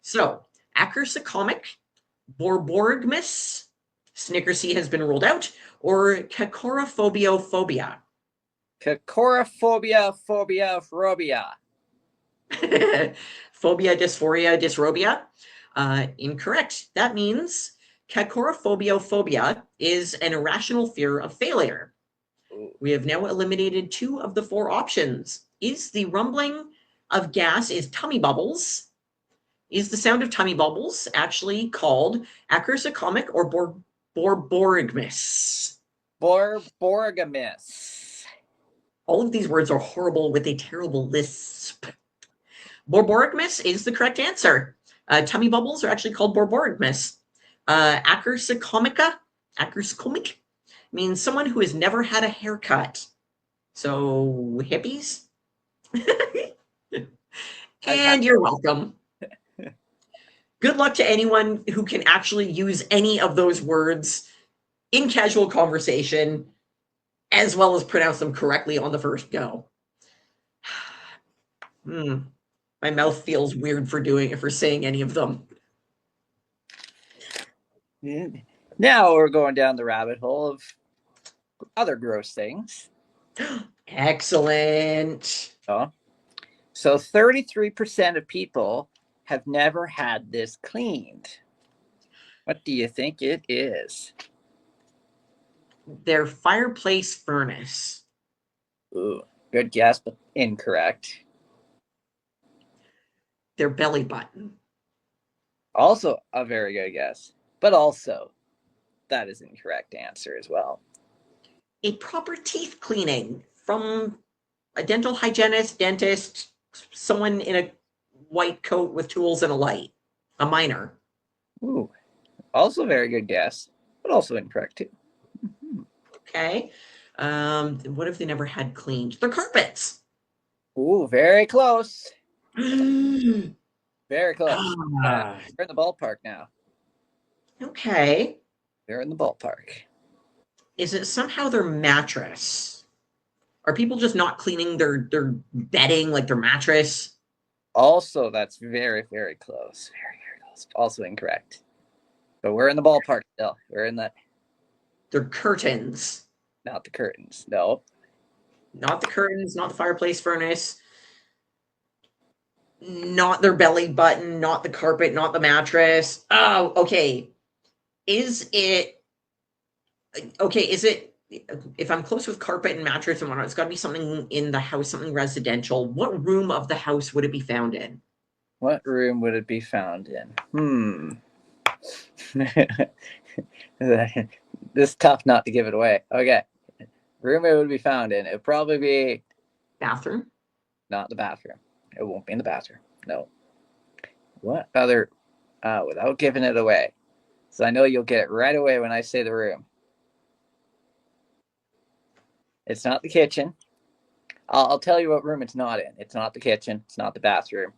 [SPEAKER 2] So, Acersicomic, Borborygmus, Snickersee has been ruled out, or Kakorophobia.
[SPEAKER 1] Kakorophobia.
[SPEAKER 2] Phobia, dysphoria, dysrobia. Incorrect. That means Kakorophobia is an irrational fear of failure. We have now eliminated 2 of the 4 options. Is the rumbling of gas is tummy bubbles? Is the sound of tummy bubbles actually called Acersicomic or Borborygmus?
[SPEAKER 1] Borborygmus.
[SPEAKER 2] All of these words are horrible with a terrible lisp. Borborygmus is the correct answer. Tummy bubbles are actually called Borborygmus. Acersicomic means someone who has never had a haircut. So hippies? And you're welcome. Good luck to anyone who can actually use any of those words in casual conversation, as well as pronounce them correctly on the first go. My mouth feels weird for saying any of them.
[SPEAKER 1] Now we're going down the rabbit hole of other gross things.
[SPEAKER 2] Excellent.
[SPEAKER 1] Oh. So 33% of people have never had this cleaned. What do you think it is?
[SPEAKER 2] Their fireplace furnace.
[SPEAKER 1] Ooh, good guess, but incorrect.
[SPEAKER 2] Their belly button.
[SPEAKER 1] Also a very good guess, but also that is an incorrect answer as well.
[SPEAKER 2] A proper teeth cleaning from a dental hygienist, dentist, someone in a white coat with tools and a light, a miner.
[SPEAKER 1] Ooh, also very good guess, but also incorrect too.
[SPEAKER 2] Okay. What if they never had cleaned? Their carpets.
[SPEAKER 1] Ooh, very close.
[SPEAKER 2] Okay.
[SPEAKER 1] Very close. We're in the ballpark now. They're in the ballpark.
[SPEAKER 2] Is it somehow their mattress? Are people just not cleaning their bedding, like their mattress?
[SPEAKER 1] Also, that's very, very close. Very, very close. Also incorrect. But we're in the ballpark still. We're in the...
[SPEAKER 2] Their curtains.
[SPEAKER 1] Not the curtains. No.
[SPEAKER 2] Not the curtains, not the fireplace furnace. Not their belly button, not the carpet, not the mattress. Oh, okay. Is it... Okay, is it... If I'm close with carpet and mattress and whatnot, it's got to be something in the house, something residential. What room of the house would it be found in?
[SPEAKER 1] What room would it be found in? This is tough not to give it away. Okay. Room it would be found in. It would probably be...
[SPEAKER 2] Bathroom?
[SPEAKER 1] Not the bathroom. It won't be in the bathroom. No. What other... without giving it away. So I know you'll get it right away when I say the room. It's not the kitchen. I'll tell you what room it's not in. It's not the kitchen. It's not the bathroom.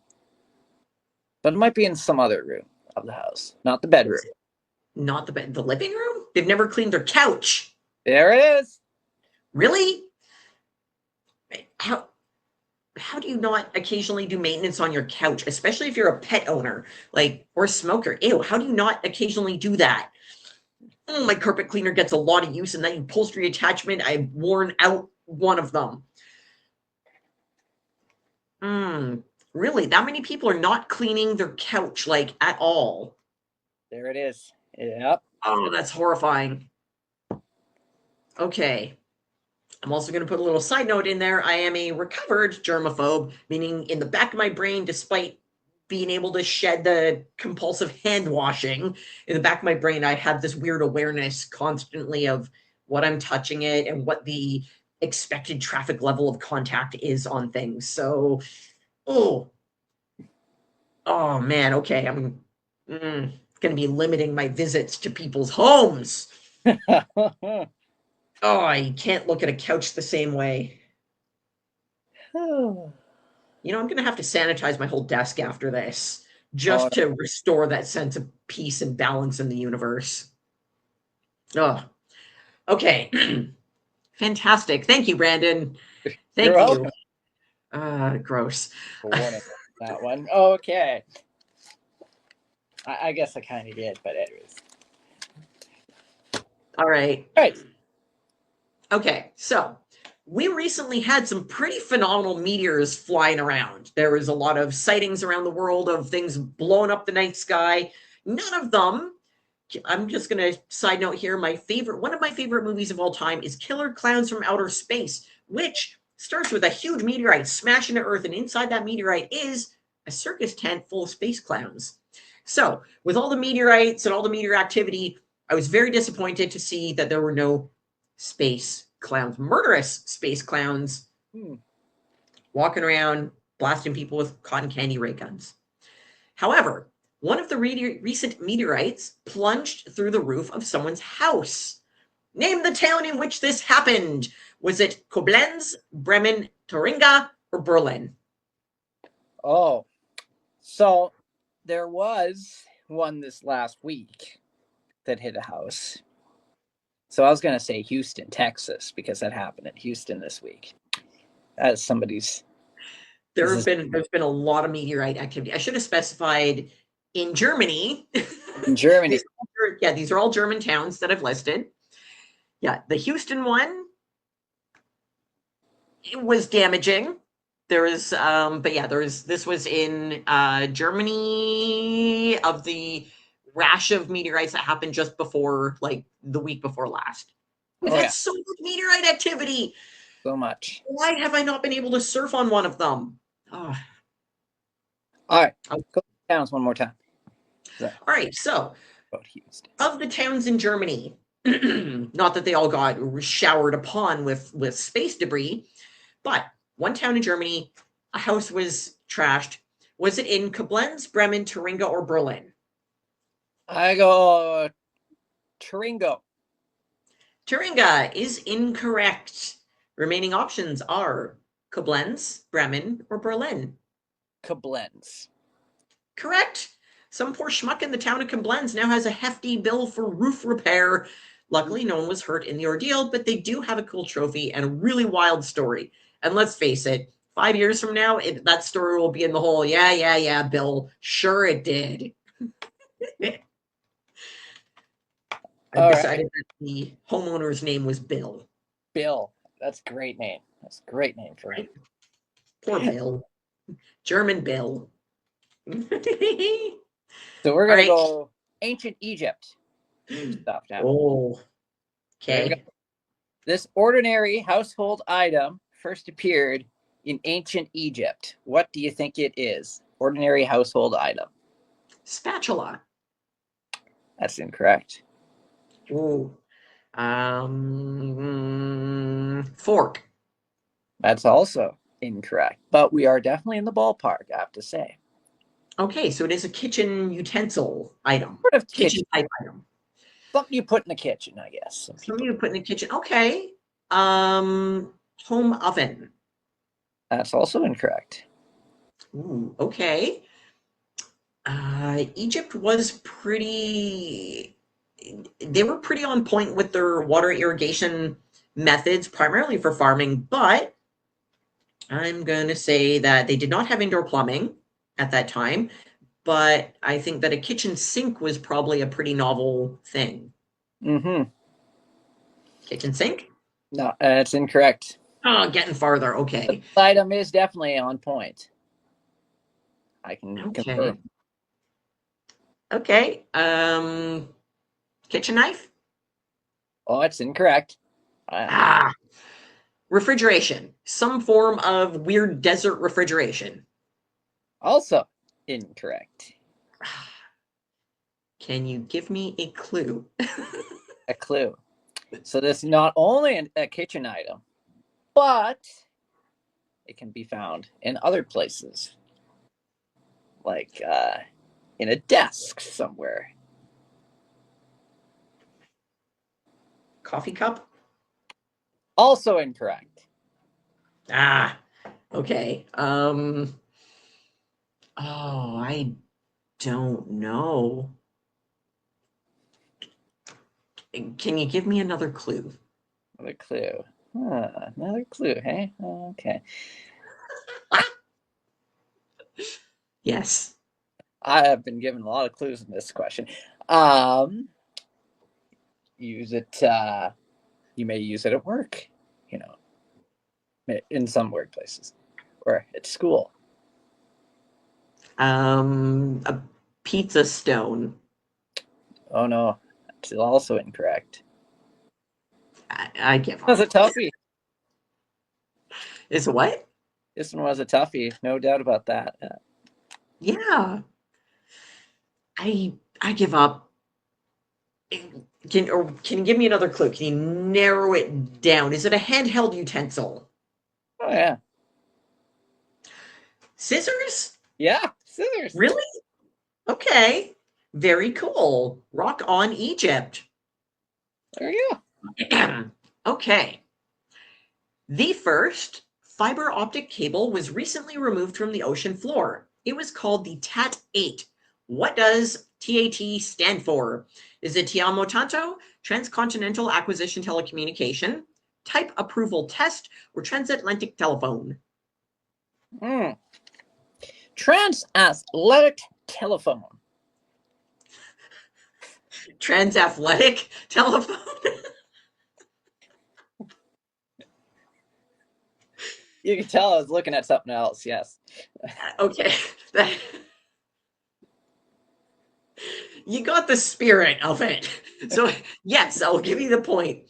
[SPEAKER 1] But it might be in some other room of the house. Not the bedroom.
[SPEAKER 2] Not the living room? They've never cleaned their couch.
[SPEAKER 1] There it is.
[SPEAKER 2] Really? How do you not occasionally do maintenance on your couch, especially if you're a pet owner, like, or a smoker? Ew, how do you not occasionally do that? My carpet cleaner gets a lot of use, and that upholstery attachment, I've worn out one of them. Really? That many people are not cleaning their couch, like, at all?
[SPEAKER 1] There it is. Yep.
[SPEAKER 2] Oh, that's horrifying. Okay. I'm also going to put a little side note in there. I am a recovered germaphobe, meaning in the back of my brain, despite being able to shed the compulsive hand washing, in the back of my brain, I have this weird awareness constantly of what I'm touching it and what the expected traffic level of contact is on things. So, oh man, okay. I'm going to be limiting my visits to people's homes. Oh, I can't look at a couch the same way. I'm going to have to sanitize my whole desk after this just to restore that sense of peace and balance in the universe. Oh, okay. Fantastic. Thank you, Brandon. Thank you. Gross.
[SPEAKER 1] That one. Okay. I guess I kind of did, but anyways.
[SPEAKER 2] All right.
[SPEAKER 1] All right.
[SPEAKER 2] Okay, so we recently had some pretty phenomenal meteors flying around. There was a lot of sightings around the world of things blowing up the night sky. None of them, I'm just going to side note here, one of my favorite movies of all time is Killer Clowns from Outer Space, which starts with a huge meteorite smashing to Earth, and inside that meteorite is a circus tent full of space clowns. So, with all the meteorites and all the meteor activity, I was very disappointed to see that there were no space clowns, murderous space clowns, walking around blasting people with cotton candy ray guns. However, one of the recent meteorites plunged through the roof of someone's house. Name the town in which this happened. Was it Koblenz, Bremen, Thuringia, or Berlin?
[SPEAKER 1] Oh, so there was one this last week that hit a house. So I was going to say Houston, Texas, because that happened in Houston this week. As somebody's This
[SPEAKER 2] there's been a lot of meteorite activity. I should have specified in Germany.
[SPEAKER 1] in Germany.
[SPEAKER 2] These are all German towns that I've listed. Yeah, the Houston one, it was damaging. There is, but yeah, this was in Germany, of the rash of meteorites that happened just before, like the week before last. We've
[SPEAKER 1] Oh,
[SPEAKER 2] had
[SPEAKER 1] yeah.
[SPEAKER 2] so much meteorite activity.
[SPEAKER 1] So much.
[SPEAKER 2] Why have I not been able to surf on one of them? Oh.
[SPEAKER 1] All right. I'll go towns one more time.
[SPEAKER 2] All right, so
[SPEAKER 1] About Houston.
[SPEAKER 2] of the towns in Germany, not that they all got showered upon with space debris, but one town in Germany, a house was trashed. Was it in Koblenz, Bremen, Thuringia, or Berlin?
[SPEAKER 1] I go Turingo.
[SPEAKER 2] Thuringia is incorrect. Remaining options are Koblenz, Bremen, or Berlin.
[SPEAKER 1] Koblenz.
[SPEAKER 2] Correct. Some poor schmuck in the town of Koblenz now has a hefty bill for roof repair. Luckily, no one was hurt in the ordeal, but they do have a cool trophy and a really wild story. And let's face it, 5 years from now, that story will be in the whole, yeah, Bill. Sure it did. I decided that the homeowner's name was Bill.
[SPEAKER 1] Bill. That's a great name. That's a great name for him.
[SPEAKER 2] Poor Bill. German Bill.
[SPEAKER 1] So we're going to go ancient Egypt stuff now.
[SPEAKER 2] Oh, okay.
[SPEAKER 1] This ordinary household item first appeared in ancient Egypt. What do you think it is? Ordinary household item.
[SPEAKER 2] Spatula.
[SPEAKER 1] That's incorrect.
[SPEAKER 2] Ooh. Fork.
[SPEAKER 1] That's also incorrect. But we are definitely in the ballpark, I have to say.
[SPEAKER 2] Okay, so it is a kitchen utensil item.
[SPEAKER 1] Sort of
[SPEAKER 2] Kitchen type item.
[SPEAKER 1] Something you put in the kitchen, I guess.
[SPEAKER 2] Something you put in the kitchen. Okay. Home oven.
[SPEAKER 1] That's also incorrect.
[SPEAKER 2] Ooh, okay. Egypt was they were pretty on point with their water irrigation methods, primarily for farming, but I'm going to say that they did not have indoor plumbing at that time, but I think that a kitchen sink was probably a pretty novel thing.
[SPEAKER 1] Mm-hmm.
[SPEAKER 2] Kitchen sink?
[SPEAKER 1] No, that's incorrect.
[SPEAKER 2] Oh, getting farther. Okay.
[SPEAKER 1] The item is definitely on point. I can confirm.
[SPEAKER 2] Okay. Kitchen knife?
[SPEAKER 1] Oh, it's incorrect.
[SPEAKER 2] Refrigeration. Some form of weird desert refrigeration.
[SPEAKER 1] Also incorrect.
[SPEAKER 2] Can you give me a clue?
[SPEAKER 1] A clue. So this is not only a kitchen item, but it can be found in other places. Like in a desk somewhere.
[SPEAKER 2] Coffee cup?
[SPEAKER 1] Also incorrect.
[SPEAKER 2] Okay. Oh, I don't know. Can you give me another clue?
[SPEAKER 1] Another clue. Another clue, hey? Okay.
[SPEAKER 2] Yes.
[SPEAKER 1] I have been given a lot of clues in this question. Use it. You may use it at work, in some workplaces, or at school.
[SPEAKER 2] A pizza stone.
[SPEAKER 1] Oh no, it's also incorrect.
[SPEAKER 2] I give up.
[SPEAKER 1] That was a toughie.
[SPEAKER 2] Is what?
[SPEAKER 1] This one was a toughie, no doubt about that.
[SPEAKER 2] Yeah. I give up. Can you give me another clue? Can you narrow it down? Is it a handheld utensil?
[SPEAKER 1] Oh yeah.
[SPEAKER 2] Scissors?
[SPEAKER 1] Yeah, scissors.
[SPEAKER 2] Really? Okay. Very cool. Rock on, Egypt.
[SPEAKER 1] There you
[SPEAKER 2] go. Okay. The first fiber optic cable was recently removed from the ocean floor. It was called the TAT-8. What does TAT stand for? Is it Ti Amo Tanto, Transcontinental Acquisition Telecommunication, Type Approval Test, or Transatlantic Telephone?
[SPEAKER 1] Transathletic telephone.
[SPEAKER 2] Transathletic telephone.
[SPEAKER 1] You can tell I was looking at something else. Yes.
[SPEAKER 2] Okay. You got the spirit of it. So, yes, I'll give you the point.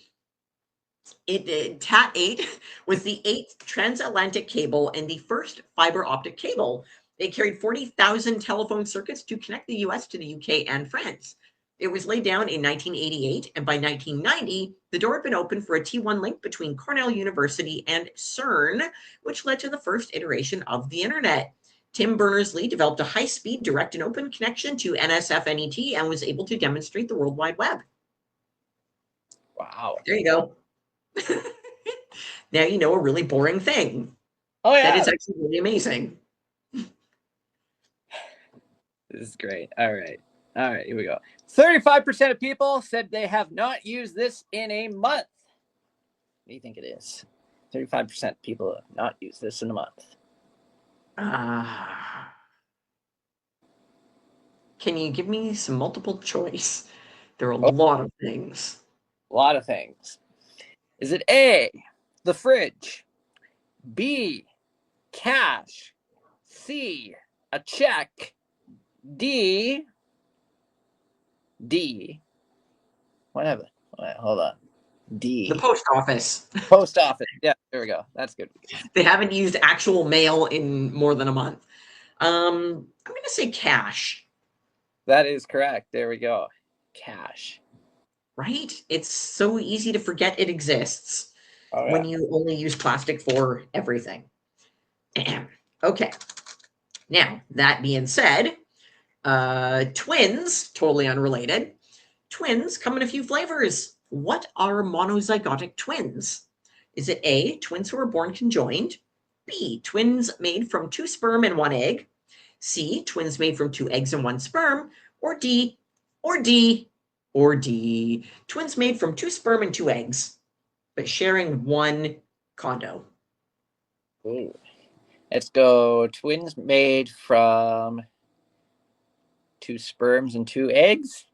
[SPEAKER 2] TAT-8 was the 8th transatlantic cable and the first fiber optic cable. It carried 40,000 telephone circuits to connect the US to the UK and France. It was laid down in 1988, and by 1990, the door had been open for a T1 link between Cornell University and CERN, which led to the first iteration of the internet. Tim Berners-Lee developed a high-speed direct and open connection to NSFNET and was able to demonstrate the World Wide Web.
[SPEAKER 1] Wow.
[SPEAKER 2] There you go. Now you know a really boring thing.
[SPEAKER 1] Oh, yeah.
[SPEAKER 2] That is actually really amazing.
[SPEAKER 1] This is great. All right. Here we go. 35% of people said they have not used this in a month. What do you think it is? 35% of people have not used this in a month.
[SPEAKER 2] Can you give me some multiple choice? There are a lot of things.
[SPEAKER 1] A lot of things. Is it A, the fridge, B, cash, C, a check, D, whatever. Hold on. D.
[SPEAKER 2] The post office.
[SPEAKER 1] Post office. Yeah, there we go. That's good.
[SPEAKER 2] They haven't used actual mail in more than a month. I'm going to say cash.
[SPEAKER 1] That is correct. There we go. Cash.
[SPEAKER 2] Right? It's so easy to forget it exists when you only use plastic for everything. Okay. Now, that being said, twins, totally unrelated. Twins come in a few flavors. What are monozygotic twins? Is it A, twins who are born conjoined? B, twins made from 2 sperm and 1 egg? C, twins made from 2 eggs and 1 sperm? Or D, twins made from 2 sperm and 2 eggs, but sharing 1 condo?
[SPEAKER 1] Ooh. Let's go twins made from 2 sperms and 2 eggs.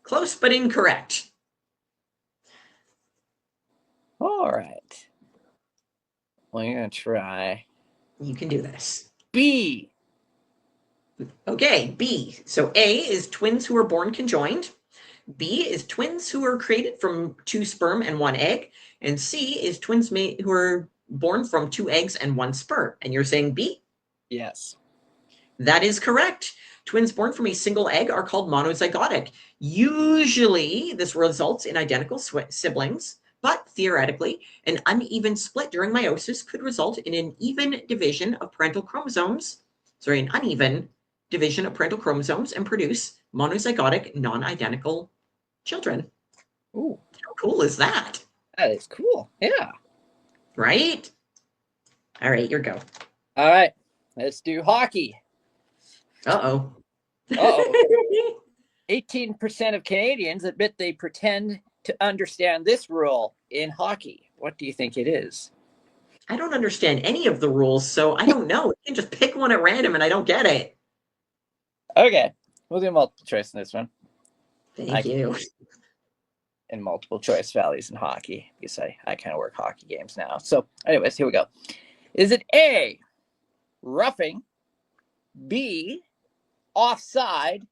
[SPEAKER 2] Close, but incorrect.
[SPEAKER 1] All right. We're going to try.
[SPEAKER 2] You can do this.
[SPEAKER 1] B.
[SPEAKER 2] Okay, B. So A is twins who are born conjoined. B is twins who are created from 2 sperm and 1 egg. And C is twins who are born from 2 eggs and 1 sperm. And you're saying B?
[SPEAKER 1] Yes.
[SPEAKER 2] That is correct. Twins born from a single egg are called monozygotic. Usually, this results in identical siblings, but theoretically, an uneven split during meiosis could result in an even division of parental chromosomes. Sorry, an uneven division of parental chromosomes and produce monozygotic, non-identical children.
[SPEAKER 1] Ooh.
[SPEAKER 2] How cool is that?
[SPEAKER 1] That is cool. Yeah.
[SPEAKER 2] Right? All right, your go.
[SPEAKER 1] All right. Let's do hockey.
[SPEAKER 2] Uh-oh.
[SPEAKER 1] 18% of Canadians admit they pretend to understand this rule in hockey. What do you think it is?
[SPEAKER 2] I don't understand any of the rules, so I don't know. You can just pick one at random and I don't get it.
[SPEAKER 1] Okay. We'll do multiple choice in this one.
[SPEAKER 2] Thank you.
[SPEAKER 1] And multiple choice values in hockey because I kind of work hockey games now. So anyways, here we go. Is it A, roughing, B, offside,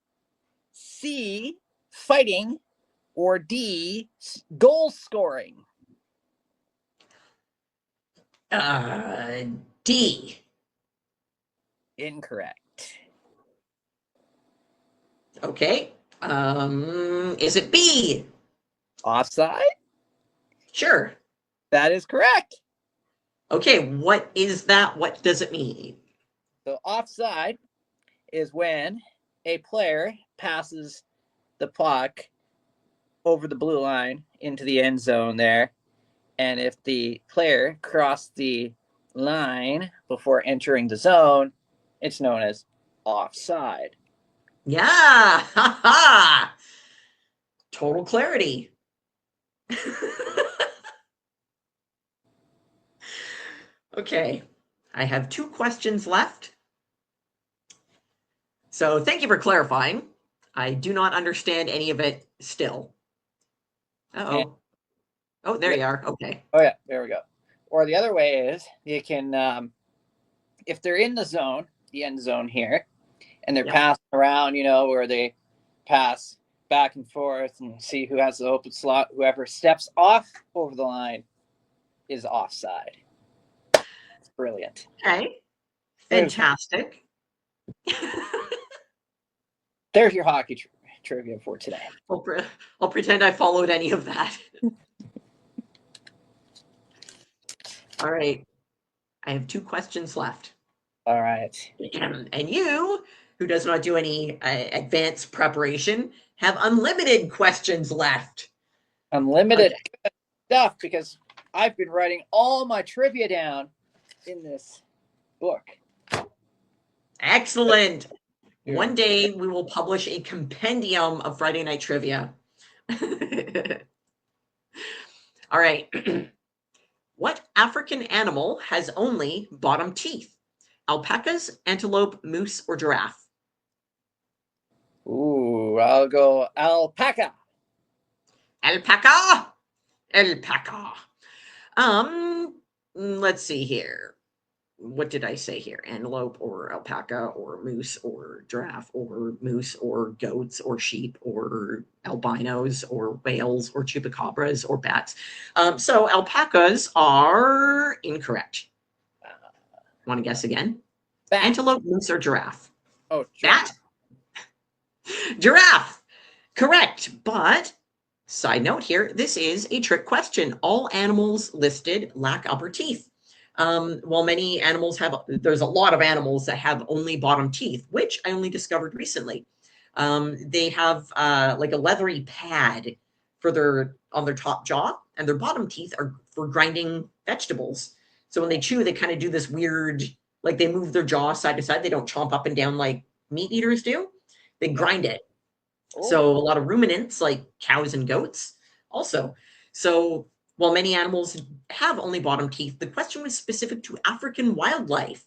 [SPEAKER 1] C, fighting, or D, goal scoring?
[SPEAKER 2] D.
[SPEAKER 1] Incorrect.
[SPEAKER 2] Okay. Is it B?
[SPEAKER 1] Offside?
[SPEAKER 2] Sure.
[SPEAKER 1] That is correct.
[SPEAKER 2] Okay, what is that? What does it mean?
[SPEAKER 1] So offside is when a player passes the puck over the blue line into the end zone there. And if the player crossed the line before entering the zone, it's known as offside.
[SPEAKER 2] Yeah. Ha ha. Total clarity. Okay. I have 2 questions left. So thank you for clarifying. I do not understand any of it still. Uh-oh. Oh, there you are. Okay.
[SPEAKER 1] Oh yeah, there we go. Or the other way is you can, if they're in the zone, the end zone here, and they're
[SPEAKER 2] Yep.
[SPEAKER 1] passing around, where they pass back and forth and see who has the open slot. Whoever steps off over the line is offside. It's brilliant.
[SPEAKER 2] Okay. Fantastic.
[SPEAKER 1] There's your hockey trivia for today.
[SPEAKER 2] I'll pretend I followed any of that. All right. I have 2 questions left.
[SPEAKER 1] All right.
[SPEAKER 2] And you, who does not do any advanced preparation, have unlimited questions left.
[SPEAKER 1] Unlimited stuff because I've been writing all my trivia down in this book.
[SPEAKER 2] Excellent. One day we will publish a compendium of Friday Night Trivia. All right. What African animal has only bottom teeth? Alpacas, antelope, moose, or giraffe?
[SPEAKER 1] Ooh, I'll go alpaca.
[SPEAKER 2] Alpaca. Alpaca. Let's see here. What did I say here? Antelope or alpaca or moose or giraffe or moose or goats or sheep or albinos or whales or chupacabras or bats. So alpacas are incorrect. Want to guess again?
[SPEAKER 1] Bat.
[SPEAKER 2] Antelope, moose, or giraffe?
[SPEAKER 1] Oh,
[SPEAKER 2] Bat? Giraffe. Correct. But side note here, this is a trick question. All animals listed lack upper teeth. While many animals there's a lot of animals that have only bottom teeth, which I only discovered recently. They have like a leathery pad on their top jaw, and their bottom teeth are for grinding vegetables. So when they chew, they kind of do this weird, like they move their jaw side to side. They don't chomp up and down like meat eaters do. They grind it. So a lot of ruminants like cows and goats also. So while many animals have only bottom teeth, the question was specific to African wildlife.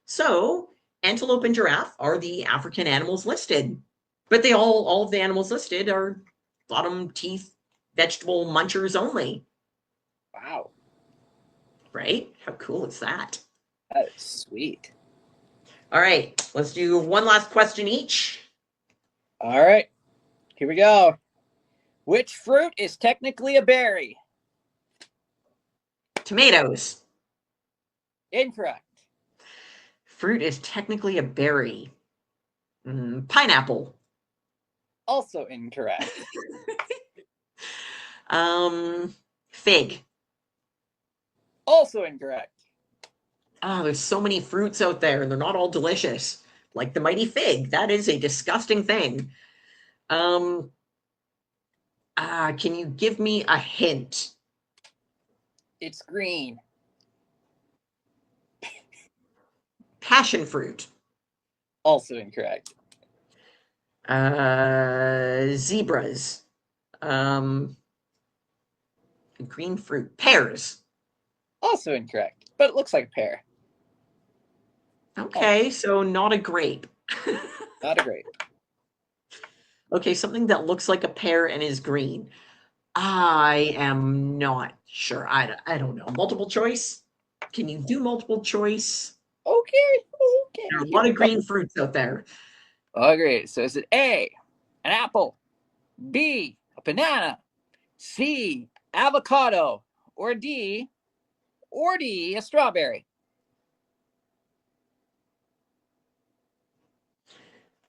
[SPEAKER 2] So antelope and giraffe are the African animals listed, but all of the animals listed are bottom teeth vegetable munchers only.
[SPEAKER 1] Wow.
[SPEAKER 2] Right? How cool is that?
[SPEAKER 1] That is sweet.
[SPEAKER 2] All right, let's do one last question each.
[SPEAKER 1] All right, here we go. Which fruit is technically a berry?
[SPEAKER 2] Tomatoes.
[SPEAKER 1] Incorrect.
[SPEAKER 2] Fruit is technically a berry. Pineapple.
[SPEAKER 1] Also incorrect.
[SPEAKER 2] Fig.
[SPEAKER 1] Also incorrect.
[SPEAKER 2] Oh, there's so many fruits out there, and they're not all delicious. Like the mighty fig. That is a disgusting thing. Can you give me a hint?
[SPEAKER 1] It's green.
[SPEAKER 2] Passion fruit.
[SPEAKER 1] Also incorrect.
[SPEAKER 2] Zebras. Green fruit. Pears.
[SPEAKER 1] Also incorrect, but it looks like a pear.
[SPEAKER 2] Okay, so not a grape.
[SPEAKER 1] Not a grape.
[SPEAKER 2] Okay, something that looks like a pear and is green. I am not sure. I don't know. Multiple choice? Can you do multiple choice?
[SPEAKER 1] Okay.
[SPEAKER 2] There are a lot of green fruits out there.
[SPEAKER 1] Okay, so is it A, an apple, B, a banana, C, avocado, or D, a strawberry?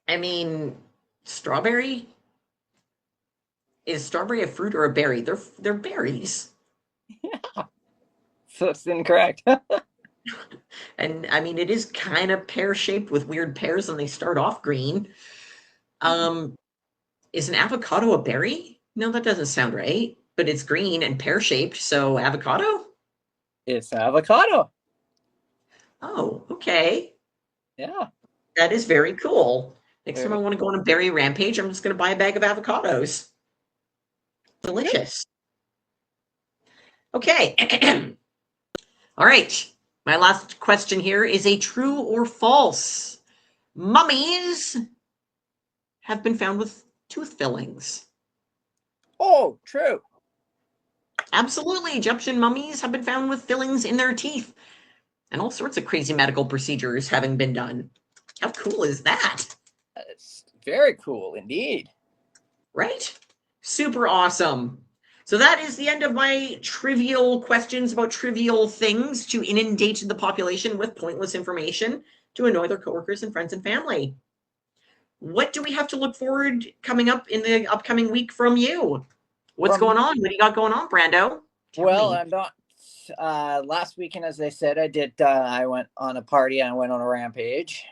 [SPEAKER 2] I mean, strawberry? Is strawberry a fruit or a berry? They're berries.
[SPEAKER 1] Yeah. So it's incorrect.
[SPEAKER 2] And I mean, it is kind of pear-shaped with weird pears, and they start off green. Is an avocado a berry? No, that doesn't sound right. But it's green and pear-shaped, so avocado?
[SPEAKER 1] It's avocado.
[SPEAKER 2] Oh, okay.
[SPEAKER 1] Yeah.
[SPEAKER 2] That is very cool. Next time I want to go on a berry rampage, I'm just going to buy a bag of avocados. Delicious. Okay. All right. My last question here is a true or false. Mummies have been found with tooth fillings.
[SPEAKER 1] Oh, true.
[SPEAKER 2] Absolutely. Egyptian mummies have been found with fillings in their teeth. And all sorts of crazy medical procedures having been done. How cool is that?
[SPEAKER 1] It's very cool indeed.
[SPEAKER 2] Right? Super awesome. So that is the end of my trivial questions about trivial things to inundate the population with pointless information to annoy their coworkers and friends and family. What do we have to look forward coming up in the upcoming week from you? What's
[SPEAKER 1] From
[SPEAKER 2] going on? What do you got going on, Brando? Tell
[SPEAKER 1] Well,
[SPEAKER 2] me.
[SPEAKER 1] I'm not. Last weekend, as I said, I did. I went on a party. I went on a rampage,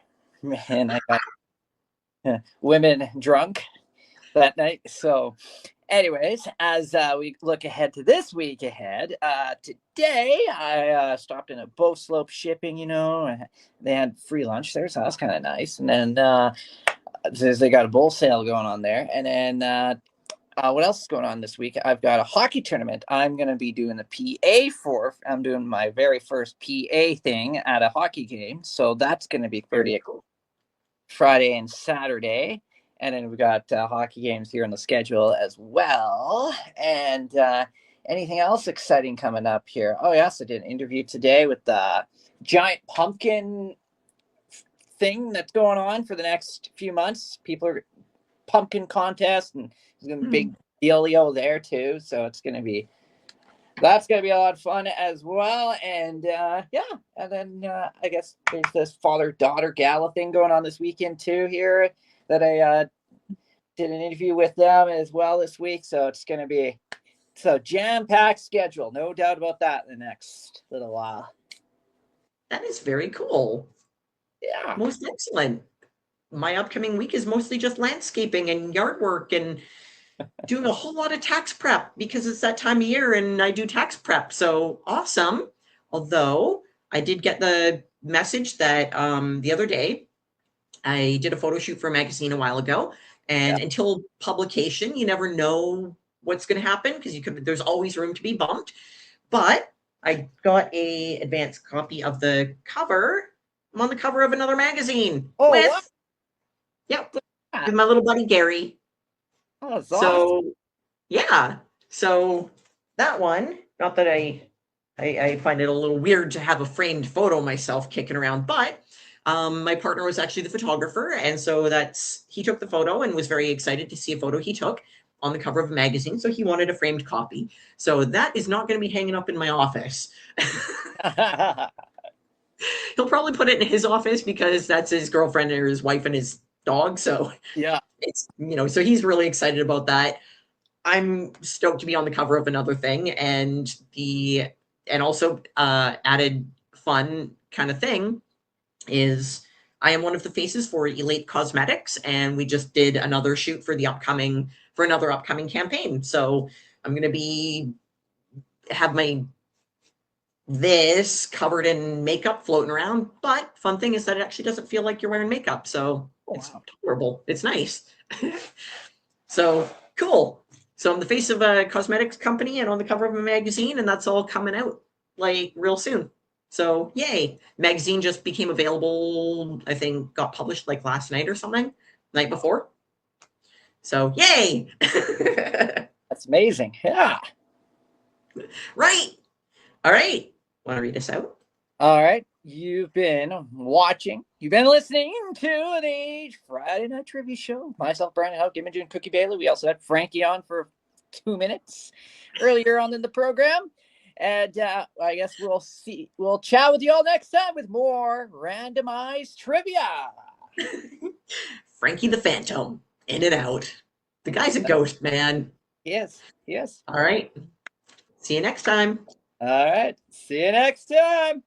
[SPEAKER 1] and I got women drunk that night. So, anyways, as we look ahead to this week ahead, today I stopped in at Bow Slope Shipping. And they had free lunch there, so that's kind of nice. And then they got a bull sale going on there, and then. What else is going on this week? I've got a hockey tournament. I'm going to be doing the PA for. I'm doing my very first PA thing at a hockey game. So that's going to be pretty cool. Friday and Saturday. And then we've got hockey games here on the schedule as well. And anything else exciting coming up here? Oh, yes, I did an interview today with the giant pumpkin thing that's going on for the next few months. People are pumpkin contest, and there's gonna be big dealio there too. So that's gonna be a lot of fun as well. And and then I guess there's this father-daughter gala thing going on this weekend too here that I did an interview with them as well this week. So it's gonna be jam-packed schedule, no doubt about that in the next little while.
[SPEAKER 2] That is very cool.
[SPEAKER 1] Yeah.
[SPEAKER 2] Most excellent. My upcoming week is mostly just landscaping and yard work and doing a whole lot of tax prep because it's that time of year and I do tax prep. So awesome. Although I did get the message that the other day I did a photo shoot for a magazine a while ago, and until publication, you never know what's going to happen because there's always room to be bumped. But I got a advanced copy of the cover. I'm on the cover of another magazine.
[SPEAKER 1] Oh,
[SPEAKER 2] with
[SPEAKER 1] wow.
[SPEAKER 2] Yep, with my little buddy Gary.
[SPEAKER 1] Oh, that's
[SPEAKER 2] So
[SPEAKER 1] awesome.
[SPEAKER 2] yeah, so that one, not that I find it a little weird to have a framed photo of myself kicking around, but my partner was actually the photographer, and so he took the photo and was very excited to see a photo he took on the cover of a magazine, so he wanted a framed copy. So that is not going to be hanging up in my office. He'll probably put it in his office because that's his girlfriend or his wife and his dog. So
[SPEAKER 1] yeah,
[SPEAKER 2] it's, so he's really excited about that. I'm stoked to be on the cover of another thing, and also added fun kind of thing is I am one of the faces for Elate Cosmetics, and we just did another shoot for another upcoming campaign. So I'm going to have this covered in makeup floating around, but fun thing is that it actually doesn't feel like you're wearing makeup, so it's tolerable. It's nice. So cool. So I'm the face of a cosmetics company and on the cover of a magazine, and that's all coming out like real soon. So yay. Magazine just became available, I think got published like last night or something, night before. So yay.
[SPEAKER 1] that's amazing. Yeah.
[SPEAKER 2] Right. All right. Want to read us out?
[SPEAKER 1] All right. You've been listening to the Friday Night Trivia Show. Myself, Brandon Houck, Imogen, Cookie Bailey. We also had Frankie on for 2 minutes earlier on in the program. And I guess we'll chat with you all next time with more randomized trivia.
[SPEAKER 2] Frankie the Phantom, in and out. The guy's a ghost, man.
[SPEAKER 1] Yes.
[SPEAKER 2] All right. See you next time.
[SPEAKER 1] All right. See you next time.